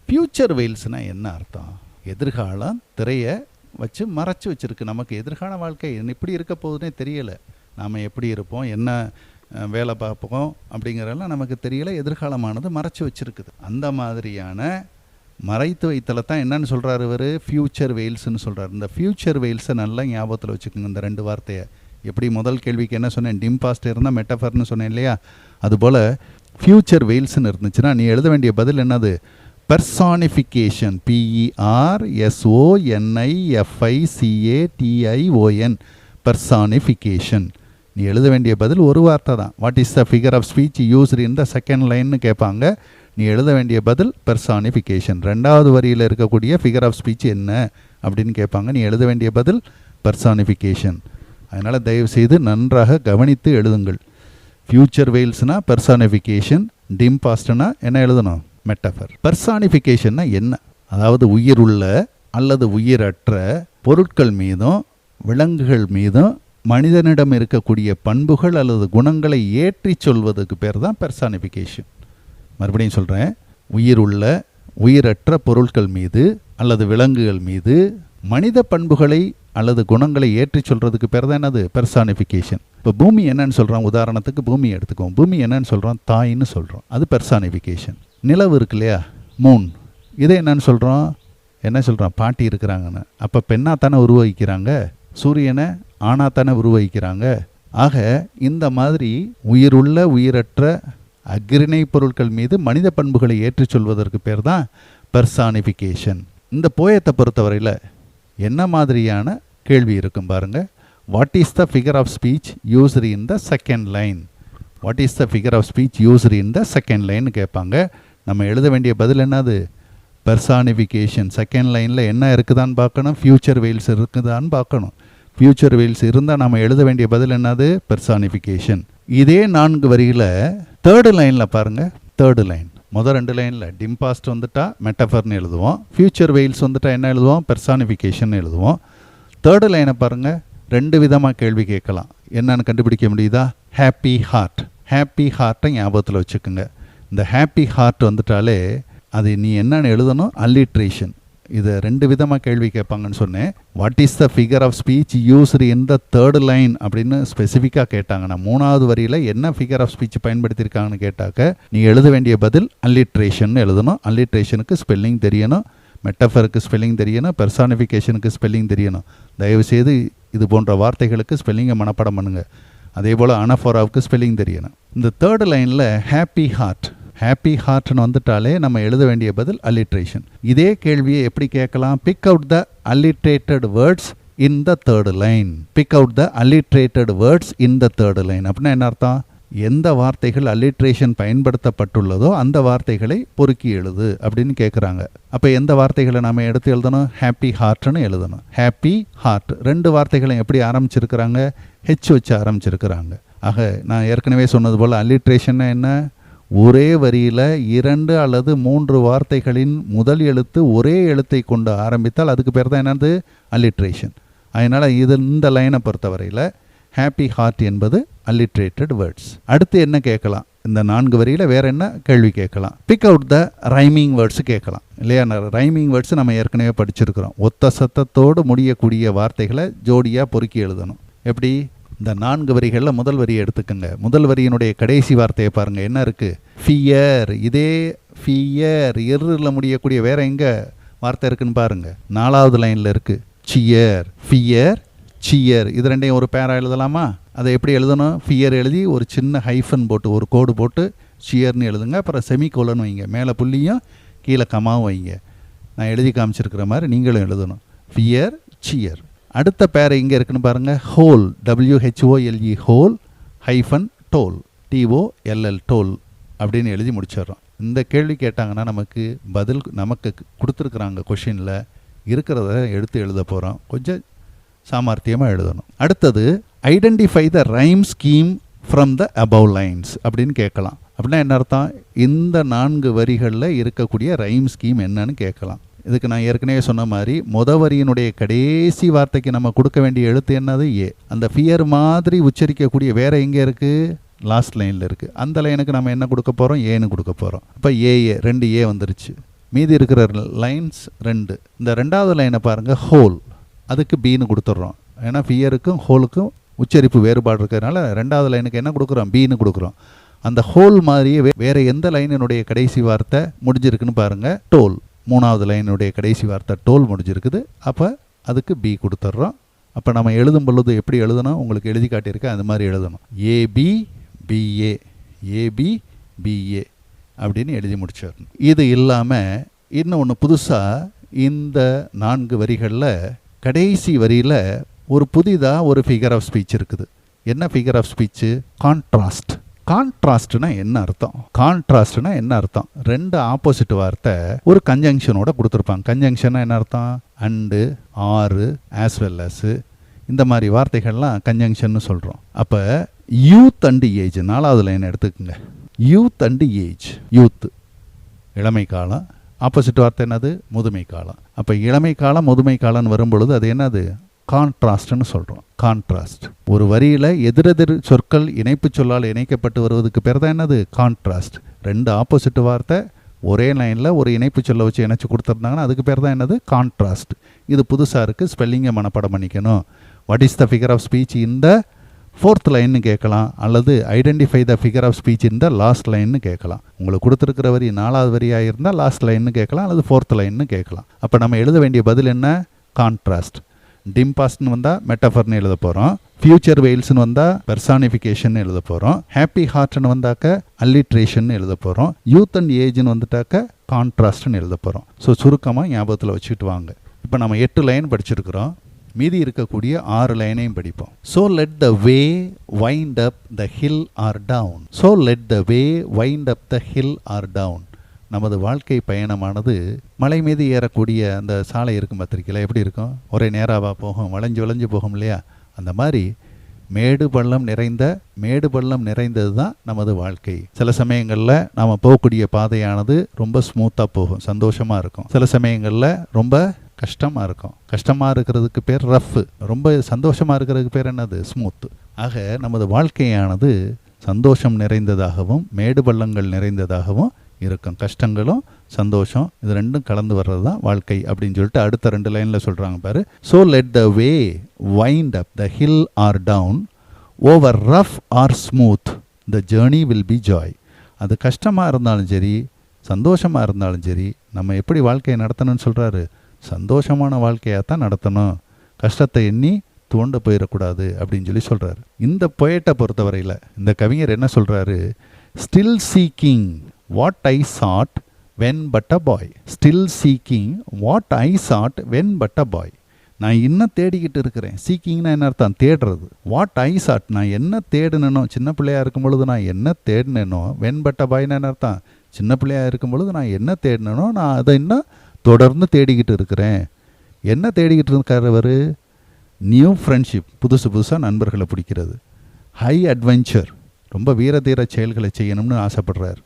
ஃபியூச்சர் வெயில்ஸ்னால் என்ன அர்த்தம்? எதிர்காலம் திரையை வச்சு மறைச்சி வச்சுருக்கு. நமக்கு எதிர்கால வாழ்க்கை எப்படி இருக்க போகுதுன்னே தெரியலை. நாம் எப்படி இருப்போம், என்ன வேலை பார்ப்போம் அப்படிங்கிறதெல்லாம் நமக்கு தெரியலை. எதிர்காலமானது மறைச்சி வச்சுருக்குது. அந்த மாதிரியான மறைத்து வைத்தலை தான் என்னன்னு சொல்கிறார் இவர்? ஃபியூச்சர் வெயில்ஸ்ன்னு சொல்கிறார். இந்த ஃபியூச்சர் வெயில்ஸை நல்லா ஞாபகத்தில் வச்சுக்கோங்க. இந்த 2 வார்த்தையை எப்படி முதல் கேள்விக்கு என்ன சொன்னேன்? டிம் பாஸ்ட் இருந்தால் மெட்டஃபர்னு சொன்னேன் இல்லையா? அதுபோல் ஃபியூச்சர் வெயில்ஸ்ன்னு இருந்துச்சுன்னா நீ எழுத வேண்டிய பதில் என்னது? பெர்சானிஃபிகேஷன். PERSONIFICATION. பர்சானிஃபிகேஷன். நீ எழுத வேண்டிய பதில் ஒரு வார்த்தை தான். What is the figure of speech used in the second லைன்னு கேட்பாங்க. நீ எழுத வேண்டிய பதில் பர்சானிஃபிகேஷன். ரெண்டாவது வரியில் இருக்கக்கூடிய ஃபிகர் ஆஃப் ஸ்பீச் என்ன அப்படின்னு கேட்பாங்க. நீ எழுத வேண்டிய பதில் பர்சானிஃபிகேஷன். அதனால் தயவுசெய்து நன்றாக கவனித்து எழுதுங்கள். ஃப்யூச்சர் வெயில்ஸ்னா பர்சானிஃபிகேஷன், டிம் பாஸ்ட்னா என்ன எழுதணும்? மெட்டஃபர். பர்சானிஃபிகேஷன்னா என்ன? அதாவது உயிருள்ள அல்லது உயிரற்ற பொருட்கள் மீதும் விலங்குகள் மீதும் மனிதனிடம் இருக்கக்கூடிய பண்புகள் அல்லது குணங்களை ஏற்றி சொல்வதுக்கு பேர் தான் பர்சானிஃபிகேஷன். மறுபடியும் சொல்கிறேன், உயிருள்ள உயிரற்ற பொருட்கள் மீது அல்லது விலங்குகள் மீது மனித பண்புகளை அல்லது குணங்களை ஏற்றி சொல்கிறதுக்கு பேர் தான் என்னது? பர்சானிஃபிகேஷன். இப்போ பூமி என்னன்னு சொல்கிறோம்? உதாரணத்துக்கு பூமி எடுத்துக்குவோம். பூமி என்னன்னு சொல்கிறோம்? தாயின்னு சொல்கிறோம். அது பர்சானிஃபிகேஷன். நிலவு இருக்கு இல்லையா, மூன், இதை என்னன்னு சொல்கிறோம்? என்ன சொல்கிறோம்? பாட்டி இருக்கிறாங்கன்னு. அப்போ பெண்ணாக தானே உருவகிக்கிறாங்க, சூரியனை ஆணாக தானே உருவகிக்கிறாங்க. ஆக இந்த மாதிரி உயிருள்ள உயிரற்ற அக்ரிணை பொருட்கள் மீது மனித பண்புகளை ஏற்றி சொல்வதற்கு பேர் தான் பர்சானிஃபிகேஷன். இந்த போயத்தை பொறுத்தவரையில் என்ன மாதிரியான கேள்வி இருக்கும் பாருங்கள். What is the figure of speech used in the second line? What is the figure of speech used in the second line கேட்பாங்க. நம்ம எழுத வேண்டிய பதில் என்னது? பர்சானிஃபிகேஷன். செகண்ட் லைனில் என்ன இருக்குதான்னு பார்க்கணும், ஃப்யூச்சர் வெயில்ஸ் இருக்குதான்னு பார்க்கணும். ஃப்யூச்சர் வெயில்ஸ் இருந்தால் நம்ம எழுத வேண்டிய பதில் என்னது? பர்சானிஃபிகேஷன். இதே 4 வரியில் தேர்டு லைனில் பாருங்கள். தேர்டு லைன் முதல் 2 லைனில் டிம் பாஸ்ட் வந்துட்டா மெட்டஃபர்னு எழுதுவோம், ஃப்யூச்சர் வெயில்ஸ் வந்துட்டா என்ன எழுதுவோம்? பர்சானிஃபிகேஷன் எழுதுவோம். தேர்டு லைனை பாருங்கள், 2 விதமாக கேள்வி கேட்கலாம். என்னன்னு கண்டுபிடிக்க முடியுதா? Happy heart. ஹாப்பி ஹார்ட்டை ஞாபகத்தில் வச்சுக்கோங்க. இந்த ஹாப்பி ஹார்ட் வந்துட்டாலே அது நீ என்னன்னு எழுதணும்? அல்லிட்ரேஷன். இதை 2 விதமாக கேள்வி கேட்பாங்கன்னு சொன்னேன். What is the figure of speech used in the third line அப்படின்னு ஸ்பெசிஃபிக்காக கேட்டாங்கன்னா, 3வது வரியில் என்ன ஃபிகர் ஆஃப் ஸ்பீச் பயன்படுத்தியிருக்காங்கன்னு கேட்டாக்க நீ எழுத வேண்டிய பதில் அல்லிட்ரேஷன் எழுதணும். அல்லிட்ரேஷனுக்கு ஸ்பெல்லிங் தெரியணும், மெட்டஃபருக்கு ஸ்பெல்லிங் தெரியணும், பெர்சானிஃபிகேஷனுக்கு ஸ்பெல்லிங் தெரியணும். தயவுசெய்து இது போன்ற வார்த்தைகளுக்கு ஸ்பெல்லிங்கை மனப்பாடம் பண்ணுங்கள். அதே போல் அனஃபோராவுக்கு ஸ்பெல்லிங் தெரியணும். இந்த தேர்டு லைனில் ஹாப்பி ஹார்ட், ஹாப்பி ஹார்ட்னு வந்துட்டாலே நம்ம எழுத வேண்டிய பதில் அல்லிட்ரேஷன். இதே கேள்வியை எப்படி கேட்கலாம்? Pick out the alliterated words in the third line. Pick out the alliterated words in the third line அப்படின்னா என்ன அர்த்தம்? எந்த வார்த்தைகள் அல்லிட்ரேஷன் பயன்படுத்தப்பட்டுள்ளதோ அந்த வார்த்தைகளை பொறுக்கி எழுது அப்படின்னு கேட்குறாங்க. அப்போ எந்த வார்த்தைகளை நம்ம எடுத்து எழுதணும்? ஹாப்பி ஹார்ட்னு எழுதணும். ஹாப்பி ஹார்ட் 2 வார்த்தைகளை எப்படி ஆரம்பிச்சிருக்கிறாங்க? ஹெச் வச்சு ஆரம்பிச்சிருக்கிறாங்க. ஆக நான் ஏற்கனவே சொன்னது போல் அல்லிட்ரேஷன் என்ன? ஒரே வரியில் 2 அல்லது 3 வார்த்தைகளின் முதல் எழுத்து ஒரே எழுத்தை கொண்டு ஆரம்பித்தால் அதுக்கு பேர் தான் என்னது? அல்லிட்ரேஷன். அதனால் இந்த லைனை பொறுத்தவரையில் ஹாப்பி ஹார்ட் என்பது அல்லிட்ரேட்டட் வேர்ட்ஸ். அடுத்து என்ன கேட்கலாம்? இந்த 4 வரியில் வேறு என்ன கேள்வி கேட்கலாம்? Pick out the rhyming words கேட்கலாம் இல்லையா? ரைமிங் வேர்ட்ஸ் நம்ம ஏற்கனவே படிச்சிருக்கிறோம். ஒத்த சத்தத்தோடு முடியக்கூடிய வார்த்தைகளை ஜோடியாக பொறுக்கி எழுதணும். எப்படி? இந்த 4 வரிகளில் முதல் வரியை எடுத்துக்கோங்க. முதல் வரியினுடைய கடைசி வார்த்தையை பாருங்கள், என்ன இருக்குது? ஃபியர். இதே ஃபியர் எரில் முடியக்கூடிய வேறு எங்கே வார்த்தை இருக்குன்னு பாருங்கள். 4வது லைனில் இருக்குது. சியர். Fear, shear. இது 2ஐயும் ஒரு பேரா எழுதலாமா? அதை எப்படி எழுதணும்? ஃபியர் எழுதி ஒரு சின்ன ஹைஃபன் போட்டு ஒரு கோடு போட்டு சியர்னு எழுதுங்க. அப்புறம் செமிகோலன் வைங்க, மேலே புள்ளியும் கீழே கமாவும் வைங்க. நான் எழுதி காமிச்சிருக்கிற மாதிரி நீங்களும் எழுதணும். Fear, cheer. அடுத்த பேரை இங்கே இருக்குன்னு பாருங்கள். Whole, WHOLE, whole hyphen toll, TOLL, toll அப்படின்னு எழுதி முடிச்சிடுறோம். இந்த கேள்வி கேட்டாங்கன்னா நமக்கு பதில் நமக்கு கொடுத்துருக்குறாங்க கொஷினில் இருக்கிறத எடுத்து எழுத போகிறோம். கொஞ்சம் சாமர்த்தியமாக எழுதணும். அடுத்தது identify the rhyme scheme from the above lines அப்படின்னு கேட்கலாம். அப்படின்னா என்ன அர்த்தம்? இந்த 4 வரிகளில் இருக்கக்கூடிய ரைம் ஸ்கீம் என்னன்னு கேட்கலாம். இதுக்கு நான் ஏற்கனவே சொன்ன மாதிரி வரியினுடைய கடைசி வார்த்தைக்கு நம்ம கொடுக்க வேண்டிய எழுத்து என்னது? ஏ. அந்த ஃபியர் மாதிரி உச்சரிக்கக்கூடிய வேற எங்கே இருக்குது? லாஸ்ட் லைனில் இருக்குது. அந்த லைனுக்கு நம்ம என்ன கொடுக்க போகிறோம்? ஏன்னு கொடுக்க போகிறோம். இப்போ ஏ 2 ஏ வந்துருச்சு. மீதி இருக்கிற லைன்ஸ் 2. இந்த 2வது லைனை பாருங்கள், ஹோல். அதுக்கு பீன்னு கொடுத்துட்றோம். ஏன்னா ஃபியருக்கும் ஹோலுக்கும் உச்சரிப்பு வேறுபாடு இருக்கிறதுனால 2வது லைனுக்கு என்ன கொடுக்குறோம்? பீன்னு கொடுக்குறோம். அந்த ஹோல் மாதிரியே வேறு எந்த லைனினுடைய கடைசி வார்த்தை முடிஞ்சிருக்குன்னு பாருங்கள்? டோல். 3வது லைனுடைய கடைசி வார்த்தை டோல் முடிஞ்சிருக்குது. அப்போ அதுக்கு பி கொடுத்துட்றோம். அப்போ நம்ம எழுதும் பொழுது எப்படி எழுதணும்? உங்களுக்கு எழுதி காட்டியிருக்கேன், அது மாதிரி எழுதணும். ABBA, ABBA அப்படின்னு எழுதி முடிச்சிடணும். இது இல்லாமல் இன்னும் ஒன்று புதுசாக இந்த 4 வரிகளில் கடைசி வரியில் ஒரு புதிதாக ஒரு ஃபிகர் ஆஃப் ஸ்பீச் இருக்குது. என்ன ஃபிகர் ஆஃப் ஸ்பீச்சு? கான்ட்ராஸ்ட். கான்ட்ராஸ்ட்னா என்ன அர்த்தம்? கான்ட்ராஸ்ட்னா என்ன அர்த்தம்? ரெண்டு ஆப்போசிட் வார்த்தை ஒரு கன்ஜங்ஷனோட கொடுத்துருப்பாங்க. கன்ஜங்ஷன்னா என்ன அர்த்தம்? அண்டு, ஆறு, ஆஸ் வெல் அஸ், இந்த மாதிரி வார்த்தைகள்லாம் கன்ஜங்ஷன் சொல்கிறோம். அப்போ யூத் அண்டு ஏஜ், 4வது லைன் எடுத்துக்கோங்க. Youth and age. யூத் இளமை காலம், ஆப்போசிட் வார்த்தை என்னது? முதுமை காலம். அப்போ இளமை காலம் முதுமை காலம்னு வரும்பொழுது அது என்னது? கான்ட்ராஸ்ட்னு சொல்கிறோம். கான்ட்ராஸ்ட். ஒரு வரியில் எதிரெதிர் சொற்கள் இணைப்பு சொல்லால் இணைக்கப்பட்டு வருவதுக்கு பேர் தான் என்னது? கான்ட்ராஸ்ட். ரெண்டு ஆப்போசிட் வார்த்தை ஒரே லைனில் ஒரு இணைப்பு சொல்ல வச்சு இணைச்சி கொடுத்துருந்தாங்கன்னா அதுக்கு பேர் தான் என்னது? கான்ட்ராஸ்ட். இது புதுசாக இருக்குது, ஸ்பெல்லிங்கை மனப்பாடம் பண்ணிக்கணும். What is the figure of speech இந்த 4th லைன்னு கேட்கலாம், அல்லது identify the figure of speech இந்த லாஸ்ட் லைன்னு கேட்கலாம். உங்களுக்கு கொடுத்துருக்கிற வரி 4வது வரியாக இருந்தால் லாஸ்ட் லைன்னு கேட்கலாம், அல்லது 4th லைன்னு கேட்கலாம். அப்போ நம்ம எழுத வேண்டிய பதில் என்ன? கான்ட்ராஸ்ட். டிம் பாஸ்ட்னு வந்தால் மெட்டஃபர்னு எழுத போகிறோம். ஃபியூச்சர் வெயில்ஸ்னு வந்தால் பெர்சானிஃபிகேஷன் எழுத போகிறோம். ஹாப்பி ஹார்ட்னு வந்தாக்க அல்லிட்ரேஷன் எழுத போகிறோம். யூத் அண்ட் ஏஜ்னு வந்துட்டாக்க கான்ட்ராஸ்ட்னு எழுத போகிறோம். ஸோ சுருக்கமாக ஞாபகத்தில் வச்சுக்கிட்டு வாங்க. இப்போ நம்ம 8 லைன் படிச்சிருக்கிறோம். மீதி இருக்கக்கூடிய 6 லைனையும் படிப்போம். So let the way wind up the hill or down. So let the way wind up the hill or down. நமது வாழ்க்கை பயணமானது மலை மீது ஏறக்கூடிய அந்த சாலை இருக்கும் பத்திரிக்கையில் எப்படி இருக்கும்? ஒரே நேராக போகும், வளைஞ்சு வளைஞ்சு போகும் இல்லையா? அந்த மாதிரி மேடு பள்ளம் நிறைந்தது தான் நமது வாழ்க்கை. சில சமயங்களில் நாம் போகக்கூடிய பாதையானது ரொம்ப ஸ்மூத்தாக போகும், சந்தோஷமாக இருக்கும். சில சமயங்களில் ரொம்ப கஷ்டமாக இருக்கும். கஷ்டமாக இருக்கிறதுக்கு பேர் ரஃப், ரொம்ப சந்தோஷமாக இருக்கிறதுக்கு பேர் என்னது? ஸ்மூத்து. ஆக நமது வாழ்க்கையானது சந்தோஷம் நிறைந்ததாகவும் மேடு பள்ளங்கள் நிறைந்ததாகவும் இருக்கும். கஷ்டங்களும் சந்தோஷம் இது ரெண்டும் கலந்து வர்றது தான் வாழ்க்கை அப்படின்னு சொல்லிட்டு அடுத்த 2 லைனில் சொல்கிறாங்க பாரு. So let the way wind up the hill or down over rough or smooth the journey will be joy. அது கஷ்டமாக இருந்தாலும் சரி சந்தோஷமாக இருந்தாலும் சரி நம்ம எப்படி வாழ்க்கையை நடத்தணும்னு சொல்கிறாரு? சந்தோஷமான வாழ்க்கையாக தான் நடத்தணும், கஷ்டத்தை எண்ணி தோண்ட போயிடக்கூடாது அப்படின்னு சொல்லி சொல்கிறாரு. இந்த பொயட்டை பொறுத்தவரையில் இந்த கவிஞர் என்ன சொல்கிறாரு? Still seeking what I sought when but a boy. Still seeking what I sought when but a boy. நான் இன்னும் தேடிக்கிட்டு இருக்கிறேன். சீக்கிங்னா என்ன அர்த்தம்? தேடுறது. வாட் ஐ சாட், நான் என்ன தேடினனோ, சின்ன பிள்ளையாக இருக்கும் பொழுது நான் என்ன தேடினேனோ. வென் பட் அ பாய்னா என்ன அர்த்தம்? சின்ன பிள்ளையாக இருக்கும் பொழுது நான் என்ன தேடினனோ நான் அதை இன்னும் தொடர்ந்து தேடிக்கிட்டு இருக்கிறேன். என்ன தேடிக்கிட்டு இருக்கிறவர்? நியூ ஃப்ரெண்ட்ஷிப், புதுசாக நண்பர்களை பிடிக்கிறது. ஹை அட்வென்ச்சர், ரொம்ப வீரதீர செயல்களை செய்யணும்னு ஆசைப்படுறார்.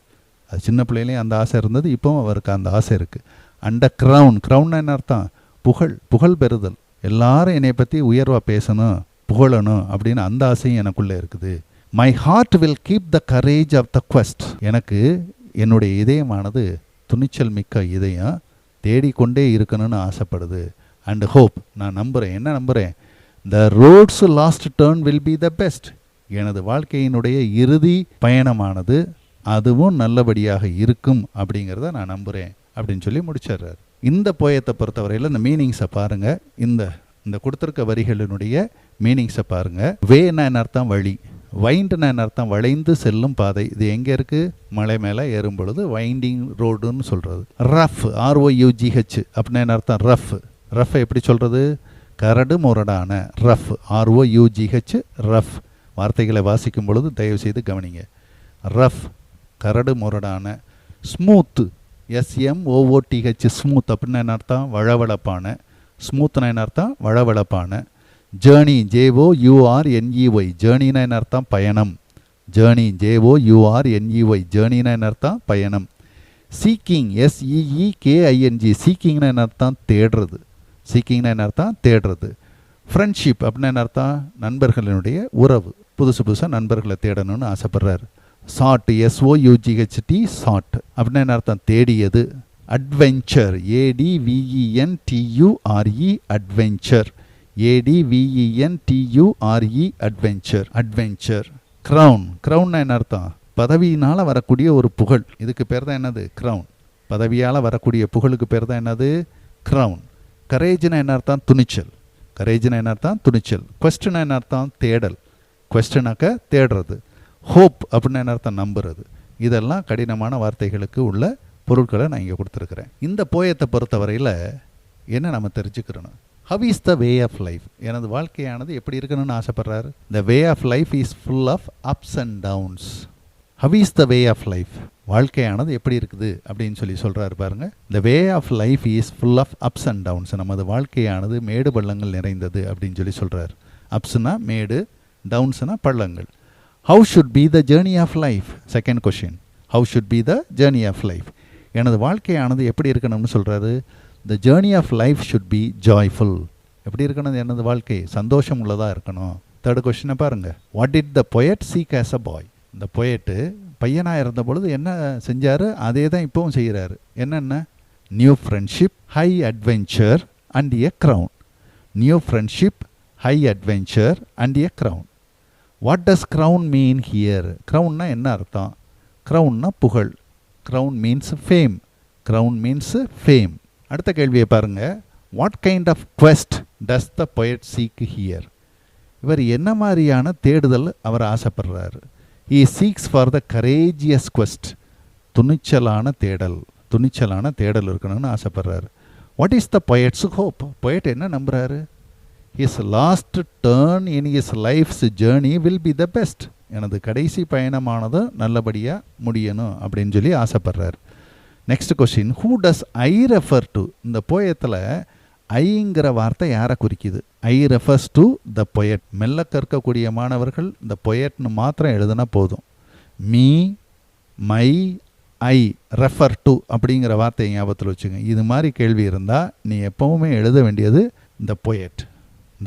அது சின்ன பிள்ளையிலையும் அந்த ஆசை இருந்தது, இப்போவும் அவருக்கு அந்த ஆசை இருக்குது. அண்ட் க்ரௌன், க்ரௌன்னா என்ன அர்த்தம்? புகழ் பெறுதல். எல்லாரும் என்னை பற்றி உயர்வாக பேசணும், புகழணும் அப்படின்னு அந்த ஆசையும் எனக்குள்ளே இருக்குது. My heart will keep the courage of the quest. எனக்கு என்னுடைய இதயமானது துணிச்சல் மிக்க இதயம் தேடிக்கொண்டே இருக்கணும்னு ஆசைப்படுது. அண்ட் ஹோப், நான் நம்புகிறேன். என்ன நம்புகிறேன்? The road's last turn will be the best. எனது வாழ்க்கையினுடைய இறுதி பயணமானது அதுவும் நல்லபடியாக இருக்கும் அப்படிங்கிறத நான் நம்புகிறேன் அப்படின்னு சொல்லி முடிச்சிடுறாரு. இந்த போயத்தை பொறுத்தவரையில் இந்த மீனிங்ஸை பாருங்கள். இந்த கொடுத்துருக்க வரிகளினுடைய மீனிங்ஸை பாருங்கள். வேன்னா என்ன அர்த்தம்? வழி. வைண்டுனா என்ன அர்த்தம்? வளைந்து செல்லும் பாதை. இது எங்கே இருக்குது? மலை மேலே ஏறும் பொழுது வைண்டிங் ரோடுன்னு சொல்கிறது. ரஃப், ROUGH அப்படின்னா என்ன அர்த்தம்? ரஃப். ரஃப் எப்படி சொல்கிறது? கரடு முரடான. Rough, ROUGH, rough. வார்த்தைகளை வாசிக்கும் பொழுது தயவு செய்து கவனிங்க. ரஃப், கரடு முரடான. ஸ்மூத்து, SMOOTH, ஸ்மூத் அப்படின்னா என்ன அர்த்தம்? வழவழப்பான. ஸ்மூத்னா என்ன அர்த்தம்? வழவழப்பான. ஜேர்னி, JOURNEY, ஜேர்னினா என்ன அர்த்தம்? பயணம். ஜேர்னி, JOURNEY, ஜேர்னினா என்ன அர்த்தம்? பயணம். சீக்கிங், SEEKING, சீக்கிங்னா என்ன அர்த்தம்? தேடுறது. சீக்கிங்னா என்ன அர்த்தம்? தேடுறது. ஃப்ரெண்ட்ஷிப் அப்படின்னா என்ன அர்த்தம்? நண்பர்களினுடைய உறவு. புதுசாக நண்பர்களை தேடணும்னு ஆசைப்படுறாரு. சாட், SOUGHT, சாட் அப்படின்னா என்ன அர்த்தம்? தேடியது. Adventure, ADVENTURE, adventure. ADVENTURE, adventure. Adventure. Crown, க்ரௌன்னா என்ன அர்த்தம்? பதவியினால் வரக்கூடிய ஒரு புகழ். இதுக்கு பேர் தான் என்னது? க்ரௌன். பதவியால் வரக்கூடிய புகழுக்கு பேர் தான் என்னது? க்ரௌன். கரேஜ்னா என்ன அர்த்தம்? துணிச்சல். கரேஜ்னா என்ன அர்த்தம்? துணிச்சல். கொஸ்டினா என்ன அர்த்தம்? தேடல். கொஸ்டினாக்க தேடுறது. ஹோப் அப்படின்னா என்ன அர்த்தம்? நம்புறது. இதெல்லாம் கடினமான வார்த்தைகளுக்கு உள்ள பொருட்களை நான் இங்கே கொடுத்துருக்குறேன். இந்த போயத்தை பொறுத்தவரையில் என்ன நம்ம தெரிஞ்சுக்கிறோம்? How is the way of life? எனது வாழ்க்கையானது எப்படி இருக்கணும்னு ஆசைப்படுறாரு. The way of life is full of ups and downs. How is the way of life? வாழ்க்கையானது எப்படி இருக்குது அப்படின்னு சொல்லி சொல்கிறாரு பாருங்க. The way of life is full of ups and downs. நமது வாழ்க்கையானது மேடு பள்ளங்கள் நிறைந்தது அப்படின்னு சொல்லி சொல்கிறார். அப்ஸ்னா மேடு, டவுன்ஸ்னா பள்ளங்கள். How should be the journey of life? Second question, how should be the journey of life? எனது வாழ்க்கையானது எப்படி இருக்கணும்னு சொல்கிறாரு. The journey of life should be joyful. எப்படி இருக்கணும் எனது வாழ்க்கை? சந்தோஷம் உள்ளதாக இருக்கணும். தேர்ட் கொஷினை பாருங்கள். What did the poet seek as a boy? இந்த பொயட்டு பையனாக இருந்த பொழுது என்ன செஞ்சார், அதே தான் இப்போவும் செய்கிறாரு. என்னென்ன? New friendship, high adventure and a crown. New friendship, high adventure and a crown. What does crown mean here? க்ரௌன்னா என்ன அர்த்தம்? க்ரௌன்னா புகழ். Crown means fame. Crown means fame. அடுத்த கேள்வியை பாருங்கள். What kind of quest does the poet seek here? இவர் என்ன மாதிரியான தேடுதல் அவர் ஆசைப்படுறாரு? He seeks for the courageous quest. துணிச்சலான தேடல். துணிச்சலான தேடல் இருக்கணும்னு ஆசைப்படுறாரு. What is the poet's hope? Poet என்ன நம்புறாரு? His last turn in his life's journey will be the best. எனது கடைசி பயணமானது நல்லபடியாக முடியணும் அப்படின்னு சொல்லி ஆசைப்படுறாரு. Next question, who does I refer to? இந்த போயத்தில் ஐங்கிற வார்த்தை யாரை குறிக்குது? I refers to the poet. மெல்ல கற்கக்கூடிய மாணவர்கள் இந்த பொயட்னு மாத்திரம் எழுதுனா போதும். Me, my, I, refer to அப்படிங்கிற வார்த்தையை ஞாபகத்தில் வச்சுங்க. இது மாதிரி கேள்வி இருந்தால் நீ எப்போவுமே எழுத வேண்டியது த பொயட்.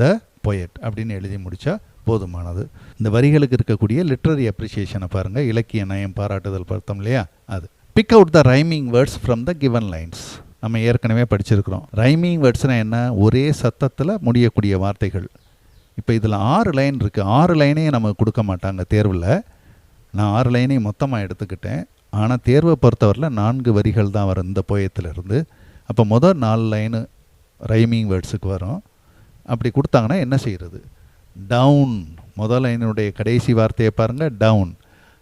த பொயட் அப்படின்னு எழுதி முடித்தா போதுமானது. இந்த வரிகளுக்கு இருக்கக்கூடிய லிட்ரரி அப்ரிசியேஷனை பாருங்கள். இலக்கிய நயம் பாராட்டுதல் பார்த்தோம் இல்லையா? அது. Big out the rhyming words from the given lines. நம்ம ஏற்கனவே படிச்சிருக்கிறோம். ரைமிங் வேர்ட்ஸ்னால் என்ன? ஒரே சத்தத்தில் முடியக்கூடிய வார்த்தைகள். இப்போ இதில் 6 லைன் இருக்குது. 6 லைனையும் நமக்கு கொடுக்க மாட்டாங்க தேர்வில். நான் 6 லைனையும் மொத்தமாக எடுத்துக்கிட்டேன். ஆனால் தேர்வை பொறுத்தவரையில் 4 வரிகள் தான் வரும் இந்த போயத்திலிருந்து. அப்போ முதல் 4 லைனு ரைமிங் வேர்ட்ஸுக்கு வரும். அப்படி கொடுத்தாங்கன்னா என்ன செய்கிறது? டவுன், முதல் லைனுடைய கடைசி வார்த்தையை பாருங்கள். டவுன்.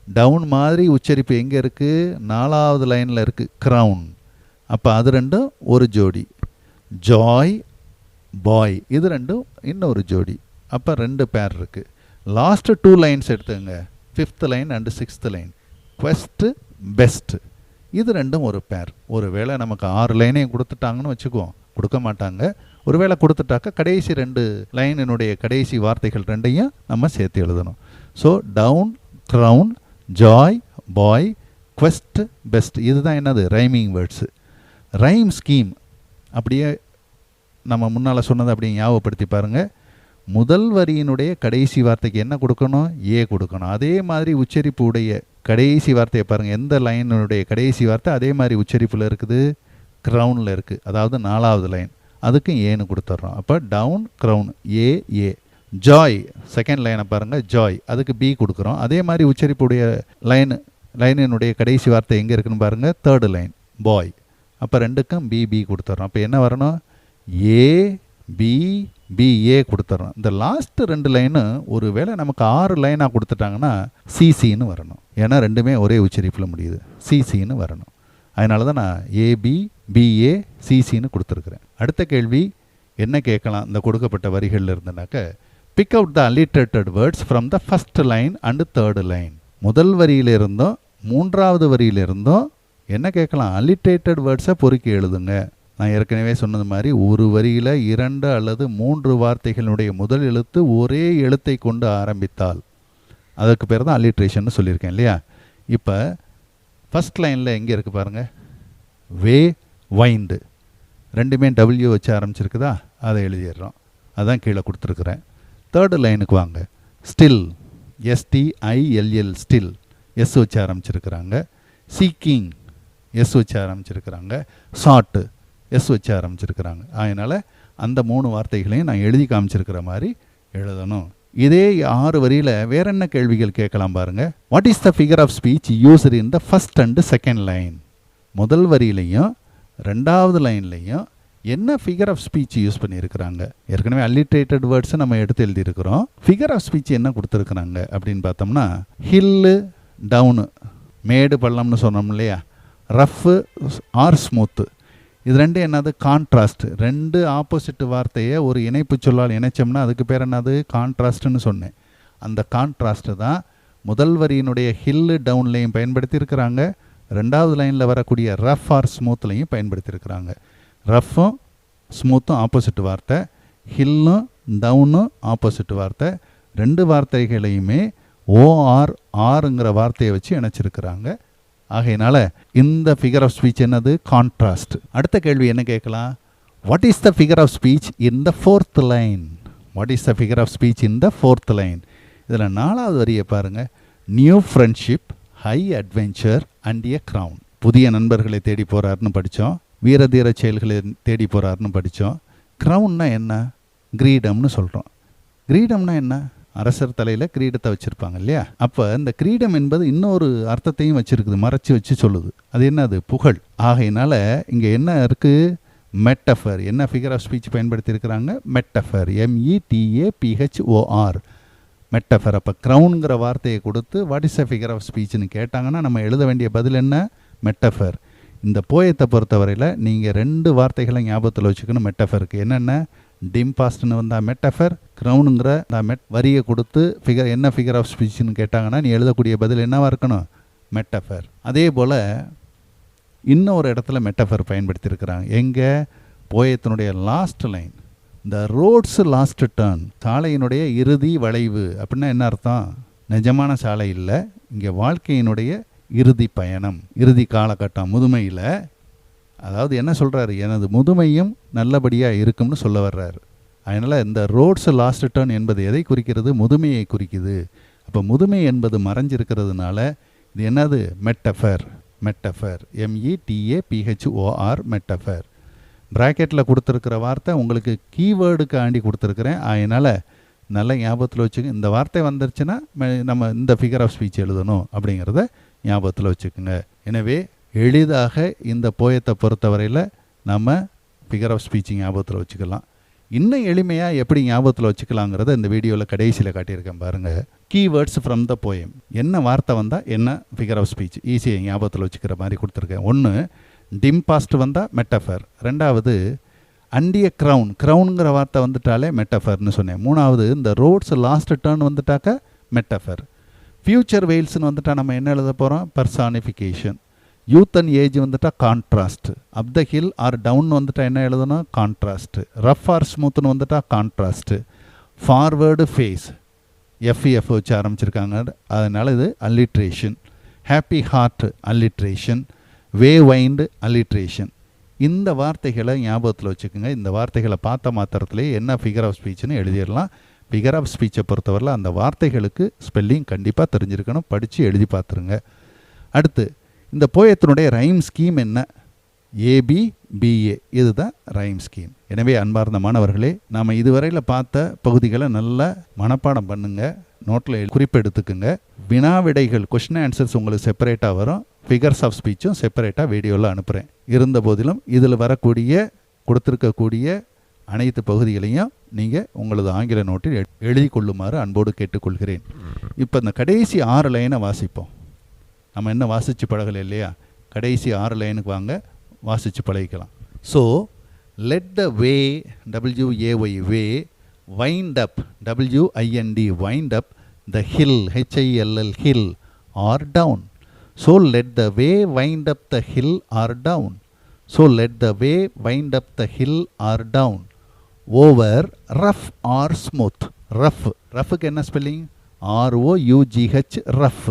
டவுன் மாதிரி உச்சரிப்பு எங்கே இருக்குது? 4வது லைனில் இருக்குது. க்ரௌன். அப்போ அது ரெண்டும் ஒரு ஜோடி. ஜாய், பாய், இது ரெண்டும் இன்னொரு ஜோடி. அப்போ 2 பேர் இருக்குது. லாஸ்ட்டு 2 லைன்ஸ் எடுத்துங்க. 5th line and 6th line. Quest, best, இது ரெண்டும் ஒரு பேர். ஒரு வேளை நமக்கு 6 லைனையும் கொடுத்துட்டாங்கன்னு வச்சுக்குவோம். கொடுக்க மாட்டாங்க. ஒரு வேளை கொடுத்துட்டாக்க கடைசி 2 லைனினுடைய கடைசி வார்த்தைகள் 2ஐயும் நம்ம சேர்த்து எழுதணும். ஸோ டவுன், க்ரௌன், ஜாய், பாய், குவெஸ்ட், பெஸ்ட், இதுதான் என்னது? Rhyming words. ரைம் ஸ்கீம் அப்படியே நம்ம முன்னால் சொன்னதை அப்படியே ஞாபகப்படுத்தி பாருங்கள். முதல் வரியினுடைய கடைசி வார்த்தைக்கு என்ன கொடுக்கணும்? ஏ கொடுக்கணும். அதே மாதிரி உச்சரிப்பு உடைய கடைசி வார்த்தையை பாருங்கள். எந்த லைனுடைய கடைசி வார்த்தை அதே மாதிரி உச்சரிப்பில் இருக்குது? க்ரௌனில் இருக்குது. அதாவது 4வது லைன். அதுக்கு ஏன்னு கொடுத்துட்றோம். அப்போ டவுன், க்ரௌன், ஏ, ஏ. ஜாய், செகண்ட் லைனை பாருங்கள். ஜாய், அதுக்கு பி கொடுக்குறோம். அதே மாதிரி உச்சரிப்புடைய லைனினுடைய கடைசி வார்த்தை எங்கே இருக்குன்னு பாருங்கள். 3rd line. பாய். அப்போ 2க்கும் பி, பி கொடுத்துட்றோம். அப்போ என்ன வரணும்? ஏ, பி, பி, ஏ கொடுத்துட்றோம். இந்த லாஸ்ட் 2 லைனு ஒரு வேளை நமக்கு 6 லைனாக கொடுத்துட்டாங்கன்னா சிசின்னு வரணும். ஏன்னா ரெண்டுமே ஒரே உச்சரிப்பில் முடியுது. சிசின்னு வரணும். அதனால தான் நான் ஏபி, பிஏ, சிசின்னு கொடுத்துருக்குறேன். அடுத்த கேள்வி என்ன கேட்கலாம் இந்த கொடுக்கப்பட்ட வரிகளில் இருந்துனாக்க, pick out the alliterated words from the first line and 3rd line. முதல் வரியிலிருந்தும் 3வது வரியிலிருந்தும் என்ன கேட்கலாம்? அல்லிட்ரேட்டட் வேர்ட்ஸை பொறுக்கி எழுதுங்க. நான் ஏற்கனவே சொன்னது மாதிரி ஒரு வரியில் 2 அல்லது 3 வார்த்தைகளுடைய முதல் எழுத்து ஒரே எழுத்தை கொண்டு ஆரம்பித்தால் அதுக்கு பேர் தான் அல்லிட்ரேஷன் சொல்லியிருக்கேன் இல்லையா? இப்போ ஃபஸ்ட் லைனில் எங்கே இருக்குது பாருங்கள். வே, வைண்டு, ரெண்டுமே டபிள்யூ வச்சு ஆரம்பிச்சிருக்குதா? அதை எழுதிடுறோம். அதான் கீழே கொடுத்துருக்குறேன். 3rd லைனுக்கு வாங்க. ஸ்டில், STILL, ஸ்டில், எஸ் வச்சு ஆரம்பிச்சிருக்கிறாங்க. சீக்கிங், எஸ் வச்சு ஆரம்பிச்சிருக்கிறாங்க. சாட்டு, எஸ் வச்சு ஆரம்பிச்சிருக்கிறாங்க. அதனால் அந்த 3 வார்த்தைகளையும் நான் எழுதி காமிச்சிருக்கிற மாதிரி எழுதணும். இதே 6 வரியில் வேற என்ன கேள்விகள் கேட்கலாம் பாருங்கள். What is the figure of speech used in the first and second line? முதல் வரியிலையும் 2வது லைன்லையும் என்ன ஃபிகர் ஆஃப் ஸ்பீச் யூஸ் பண்ணியிருக்கிறாங்க? ஏற்கனவே அல்லிட்ரேட்டட் வேர்ட்ஸை நம்ம எடுத்து எழுதியிருக்கிறோம். ஃபிகர் ஆஃப் ஸ்பீச் என்ன கொடுத்துருக்குறாங்க அப்படின்னு பார்த்தோம்னா, ஹில்லு, டவுனு, மேடு பள்ளம்னு சொன்னோம் இல்லையா? ரஃப்பு ஆர் ஸ்மூத்து, இது ரெண்டு என்னது? கான்ட்ராஸ்ட். ரெண்டு ஆப்போசிட் வார்த்தையை ஒரு இணைப்பு சொல்லால் இணைச்சோம்னா அதுக்கு பேர் என்னது? கான்ட்ராஸ்ட்னு சொன்னேன். அந்த கான்ட்ராஸ்ட்டு தான் முதல் வரியினுடைய ஹில்லு டவுன்லையும் பயன்படுத்தியிருக்கிறாங்க, ரெண்டாவது லைனில் வரக்கூடிய ரஃப் ஆர் ஸ்மூத்லையும் பயன்படுத்தியிருக்கிறாங்க. ரஃப்பும் ஸ்மூத்தும் ஆப்போசிட் வார்த்தை, ஹில்லும் டவுனும் ஆப்போசிட் வார்த்தை. ரெண்டு வார்த்தைகளையுமே ஓஆர் ஆருங்கிற வார்த்தையை வச்சு இணைச்சிருக்கிறாங்க. ஆகையினால இந்த ஃபிகர் ஆஃப் ஸ்பீச் என்னது? கான்ட்ராஸ்ட். அடுத்த கேள்வி என்ன கேட்கலாம்? What is the figure of speech in the fourth line? What is the figure of speech in the fourth line? இதில் 4வது வரியை பாருங்கள். New friendship, high adventure and a crown. புதிய நண்பர்களை தேடி போகிறாருன்னு படித்தோம், வீரதீர செயல்களை தேடி போகிறாருன்னு படித்தோம். க்ரௌன்னா என்ன? கிரீடம்னு சொல்கிறோம். கிரீடம்னா என்ன? அரசர் தலையில் கிரீடத்தை வச்சுருப்பாங்க இல்லையா? அப்போ இந்த கிரீடம் என்பது இன்னொரு அர்த்தத்தையும் வச்சுருக்குது, மறைச்சி வச்சு சொல்லுது. அது என்னது? புகழ். ஆகையினால இங்கே என்ன இருக்குது? மெட்டஃபர். என்ன ஃபிகர் ஆஃப் ஸ்பீச் பயன்படுத்தியிருக்கிறாங்க? மெட்டஃபர். METAPHOR, metaphor. அப்போ க்ரௌனுங்கிற வார்த்தையை கொடுத்து what is a figure of ஸ்பீச்னு கேட்டாங்கன்னா நம்ம எழுத வேண்டிய பதில் என்ன? மெட்டஃபர். இந்த போயத்தை பொறுத்தவரையில் நீங்கள் 2 வார்த்தைகளை ஞாபகத்தில் வச்சுக்கணும். மெட்டஃபருக்கு என்னென்ன? டிம் பாஸ்ட்னு வந்தால் மெட்டஃபர், க்ரௌனுங்கிற வரியை கொடுத்து என்ன ஃபிகர் ஆஃப் ஸ்பீச்னு கேட்டாங்கன்னா நீ எழுதக்கூடிய பதில் என்னவாக இருக்கணும்? மெட்டஃபர். அதே போல் இன்னொரு இடத்துல மெட்டஃபர் பயன்படுத்தியிருக்கிறாங்க. எங்கே? போயத்தினுடைய லாஸ்ட் லைன், த ரோட்ஸ் லாஸ்ட் டர்ன், சாலையினுடைய இறுதி வளைவு. அப்படின்னா என்ன அர்த்தம்? நிஜமான சாலை இல்லை, இங்கே வாழ்க்கையினுடைய இறுதி பயணம், இறுதி காலகட்டம், முதுமையில். அதாவது என்ன சொல்கிறாரு? எனது முதுமையும் நல்லபடியாக இருக்கும்னு சொல்ல வர்றாரு. அதனால் இந்த ரோட்ஸ் லாஸ்ட் டர்ன் என்பது எதை குறிக்கிறது? முதுமையை குறிக்குது. அப்போ முதுமை என்பது மறைஞ்சிருக்கிறதுனால இது என்னது? மெட்டஃபர். மெட்டஃபர். METAPHOR, metaphor. ப்ராக்கெட்டில் கொடுத்துருக்கிற வார்த்தை உங்களுக்கு கீவேர்டுக்கு ஆண்டி கொடுத்துருக்குறேன். அதனால் நல்ல ஞாபகத்தில் வச்சுக்க. இந்த வார்த்தை வந்துருச்சுன்னா நம்ம இந்த ஃபிகர் ஆஃப் ஸ்பீச் எழுதணும் அப்படிங்கிறத ஞாபகத்தில் வச்சுக்கோங்க. எனவே எளிதாக இந்த போயத்தை பொறுத்தவரையில் நம்ம ஃபிகர் ஆஃப் ஸ்பீச் ஞாபகத்தில் வச்சுக்கலாம். இன்னும் எளிமையாக எப்படி ஞாபகத்தில் வச்சுக்கலாங்கிறத இந்த வீடியோவில் கடைசியில் காட்டியிருக்கேன் பாருங்கள். Keywords from the poem. என்ன வார்த்தை வந்தால் என்ன ஃபிகர் ஆஃப் ஸ்பீச் ஈஸியாக ஞாபகத்தில் வச்சுக்கிற மாதிரி கொடுத்துருக்கேன். ஒன்று, டிம் பாஸ்ட் வந்தால் மெட்டஃபர். ரெண்டாவது, அண்டிய க்ரௌன், க்ரௌனுங்கிற வார்த்தை வந்துட்டாலே மெட்டஃபர்னு சொன்னேன். மூணாவது, இந்த ரோட்ஸ் லாஸ்ட் டர்ன் வந்துட்டாக்க மெட்டஃபர். ஃப்யூச்சர் வெயில்ஸ்னு வந்துட்டால் நம்ம என்ன எழுத போகிறோம்? பர்சானிஃபிகேஷன். யூத் அண்ட் ஏஜ் வந்துட்டால் contrast. Up the hill or down வந்துட்டால் என்ன எழுதணும்? கான்ட்ராஸ்ட். ரஃப் ஆர் ஸ்மூத்னு வந்துட்டால் கான்ட்ராஸ்ட்டு. ஃபார்வேர்டு ஃபேஸ், FEF வச்சு ஆரம்பிச்சிருக்காங்க, அதனால் இது alliteration. Happy heart alliteration. Way wind alliteration. இந்த வார்த்தைகளை ஞாபகத்தில் வச்சுக்கோங்க. இந்த வார்த்தைகளை பார்த்த மாத்திரத்திலே என்ன ஃபிகர் ஆஃப் ஸ்பீச்னு எழுதிடலாம். ஃபிகர் ஆஃப் ஸ்பீச்சை பொறுத்தவரையில் அந்த வார்த்தைகளுக்கு ஸ்பெல்லிங் கண்டிப்பாக தெரிஞ்சிருக்கணும், படித்து எழுதி பார்த்துருங்க. அடுத்து, இந்த போயத்தினுடைய ரைம் ஸ்கீம் என்ன? ABBA, இதுதான் ரைம் ஸ்கீம். எனவே அன்பார்ந்த மாணவர்களே, நாம் இதுவரையில் பார்த்த பகுதிகளை நல்லா மனப்பாடம் பண்ணுங்கள், நோட்டில் குறிப்பு எடுத்துக்குங்க. வினாவிடைகள், கொஸ்டின் ஆன்சர்ஸ் உங்களுக்கு செப்பரேட்டாக வரும், ஃபிகர்ஸ் ஆஃப் ஸ்பீச்சும் செப்பரேட்டாக வீடியோவில் அனுப்புகிறேன். இருந்த போதிலும் இதில் வரக்கூடிய கொடுத்துருக்கக்கூடிய அனைத்து பகுதிகளையும் நீங்கள் உங்களது ஆங்கில நோட்டில் எழுதி கொள்ளுமாறு அன்போடு கேட்டுக்கொள்கிறேன். இப்போ இந்த கடைசி 6 லைனை வாசிப்போம். நம்ம என்ன வாசித்து பழகலை இல்லையா? கடைசி 6 லைனுக்கு வாங்க, வாசித்து பழகிக்கலாம். So let the way, WAY, way, wind up, WIND, wind up, the hill, HILL, hill, or down. So let the way wind up the hill or down. So let the way wind up the hill or down. Over rough or smooth. Rough, ரஃபுக்கு என்ன spelling? ROUGH, rough.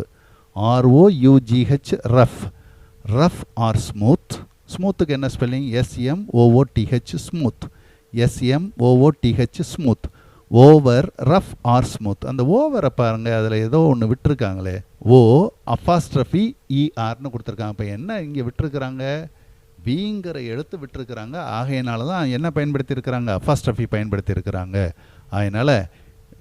ROUGH, rough. Rough or smooth. ஸ்மூத்துக்கு என்ன spelling? SMOOTH, smooth. SMOOTH, smooth. Over rough or smooth. அந்த ஓவரை பாருங்கள், அதில் ஏதோ ஒன்று விட்டுருக்காங்களே, ஓ அப்பாஸ்ட்ரஃபி ERன்னு கொடுத்துருக்காங்க. இப்போ என்ன இங்கே விட்டுருக்குறாங்க? விங்கிற எழுத்து விட்டுருக்குறாங்க. ஆகையினால தான் என்ன பயன்படுத்தியிருக்கிறாங்க? அப்பாஸ்ட்ரஃபி பயன்படுத்தியிருக்கிறாங்க. அதனால்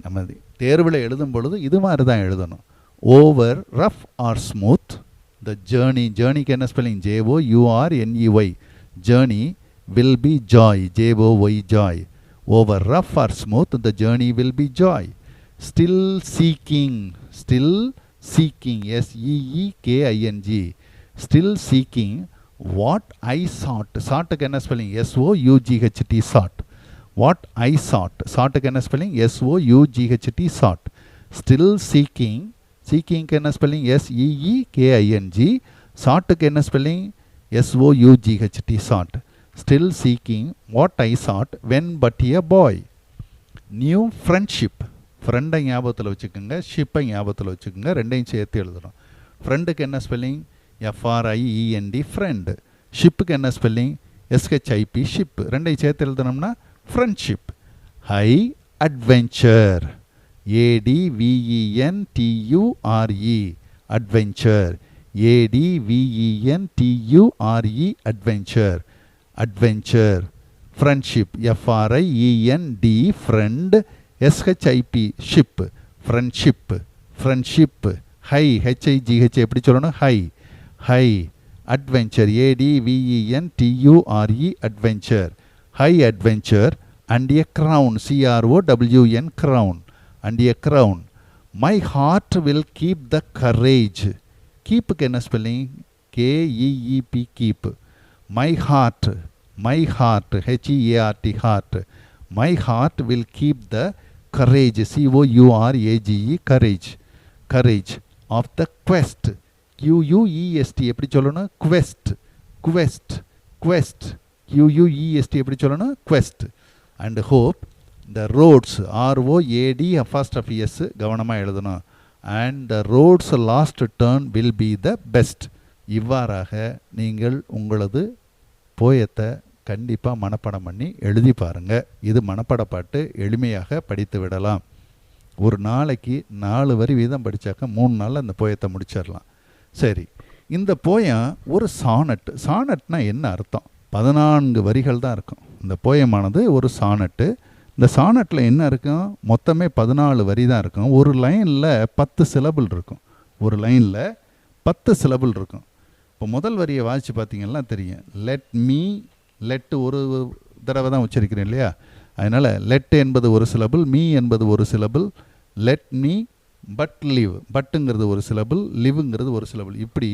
நம்ம தேர்வில் எழுதும் பொழுது இது மாதிரி தான் எழுதணும். Over rough or smooth the journey. ஜேர்னிக்கு என்ன spelling? JOURNEY. Journey will be joy. JOY, joy. Over rough or smooth, the journey will be joy. Still seeking, still seeking, SEEKING. Still seeking what I sought, சாட்டுக்கு என்ன spelling? SOUGHT sought. What I sought, சாட்டுக்கு என்ன spelling? SOUGHT sought. Still seeking, சீக்கிங்க்கு என்ன spelling? SEEKING. சாட்டுக்கு என்ன spelling? SOUGHT sought. Still seeking what I sought when but a boy. New friendship, ஃப்ரெண்டை ஞாபகத்தில் வச்சுக்கோங்க, ஷிப்பை ஞாபகத்தில் வச்சுக்கோங்க, ரெண்டையும் சேர்த்து எழுதுகிறோம். ஃப்ரெண்டுக்கு என்ன ஸ்பெல்லிங்? FRIEND friend. ஷிப்புக்கு என்ன ஸ்பெல்லிங்? SHIP ship. ரெண்டையும் சேர்த்து எழுதுனோம்னா friendship. High adventure, ADVENTURE adventure, ADVENTURE adventure. Adventure. Friendship FRIEND friend, SHIP ship, friendship. Friendship. High, HIGH எப்படி சொல்லணும்? High. High. Adventure ADVENTURE adventure. High adventure and a crown, CROWN crown, and a crown. My heart will keep the courage. Keepக்கு என்ன spelling? KEEP keep. My heart, my heart, HEART heart. My heart will keep the courage, COURAGE courage. Courage of the quest, QUEST எப்படி சொல்லணும்? quest. quest. quest. QUEST எப்படி சொல்லணும்? quest. and hope the roads, ROAD apostrophe S கவனமாக எழுதணும். and the roads last turn will be the best. இவ்வாறாக நீங்கள் உங்களது போயத்தை கண்டிப்பாக மனப்பாடம் பண்ணி எழுதி பாருங்கள். இது மனப்பாட பாட்டு, எளிமையாக படித்து விடலாம். ஒரு நாளைக்கு 4 வரி வீதம் படித்தாக்க 3 நாளில் அந்த போயத்தை முடிச்சிடலாம். சரி, இந்த போயம் ஒரு சானட். சானட்னா என்ன அர்த்தம்? 14 வரிகள் தான் இருக்கும். இந்த போயமானது ஒரு சானட்டு. இந்த சானட்டில் என்ன இருக்கும்? மொத்தமே 14 வரி தான் இருக்கும். ஒரு லைனில் 10 சிலபிள் இருக்கும். ஒரு லைனில் 10 சிலபிள் இருக்கும். இப்போ முதல் வரியை வாசித்து பார்த்தீங்கன்னா தெரியும். லெட் மீ, லெட்டு ஒரு தடவை தான் உச்சரிக்கிறேன் இல்லையா? அதனால் லெட் என்பது ஒரு சிலபிள், மீ என்பது ஒரு syllable. Let me but live, பட்டுங்கிறது ஒரு சிலபிள், லிவுங்கிறது ஒரு சிலபிள். இப்படி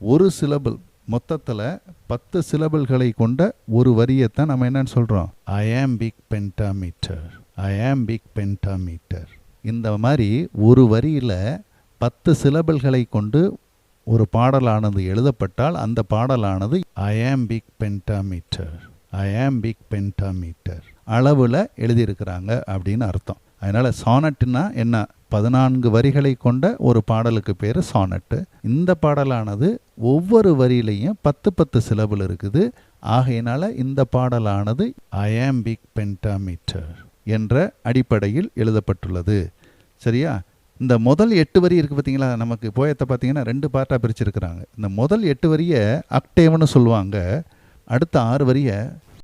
ஒரு சிலபிள், மொத்தத்தில் 10 சிலபிள்களை கொண்ட ஒரு வரியைத்தான் நம்ம என்னன்னு சொல்கிறோம்? Iambic pentameter. Iambic pentameter. இந்த மாதிரி ஒரு வரியில் 10 சிலபிள்களை கொண்டு ஒரு பாடலானது எழுதப்பட்டால் அந்த பாடலானது அயாம்பிக் பென்டாமீட்டர். அயாம்பிக் பென்டாமீட்டர் அளவில் எழுதியிருக்கிறாங்க அப்படின்னு அர்த்தம். அதனால் சானட்டுனா என்ன? 14 வரிகளை கொண்ட ஒரு பாடலுக்கு பேர் சானட்டு. இந்த பாடலானது ஒவ்வொரு வரியிலையும் 10 சிலபிள் இருக்குது. ஆகையினால இந்த பாடலானது அயாம்பிக் பென்டாமீட்டர் என்ற அடிப்படையில் எழுதப்பட்டுள்ளது. சரியா? இந்த முதல் 8 வரி இருக்குது பார்த்தீங்களா? நமக்கு போயத்தை பார்த்தீங்கன்னா 2 பார்ட்டாக பிரிச்சிருக்கிறாங்க. இந்த முதல் 8 வரியை அக்டேவ்னு சொல்லுவாங்க. அடுத்த 6 வரியை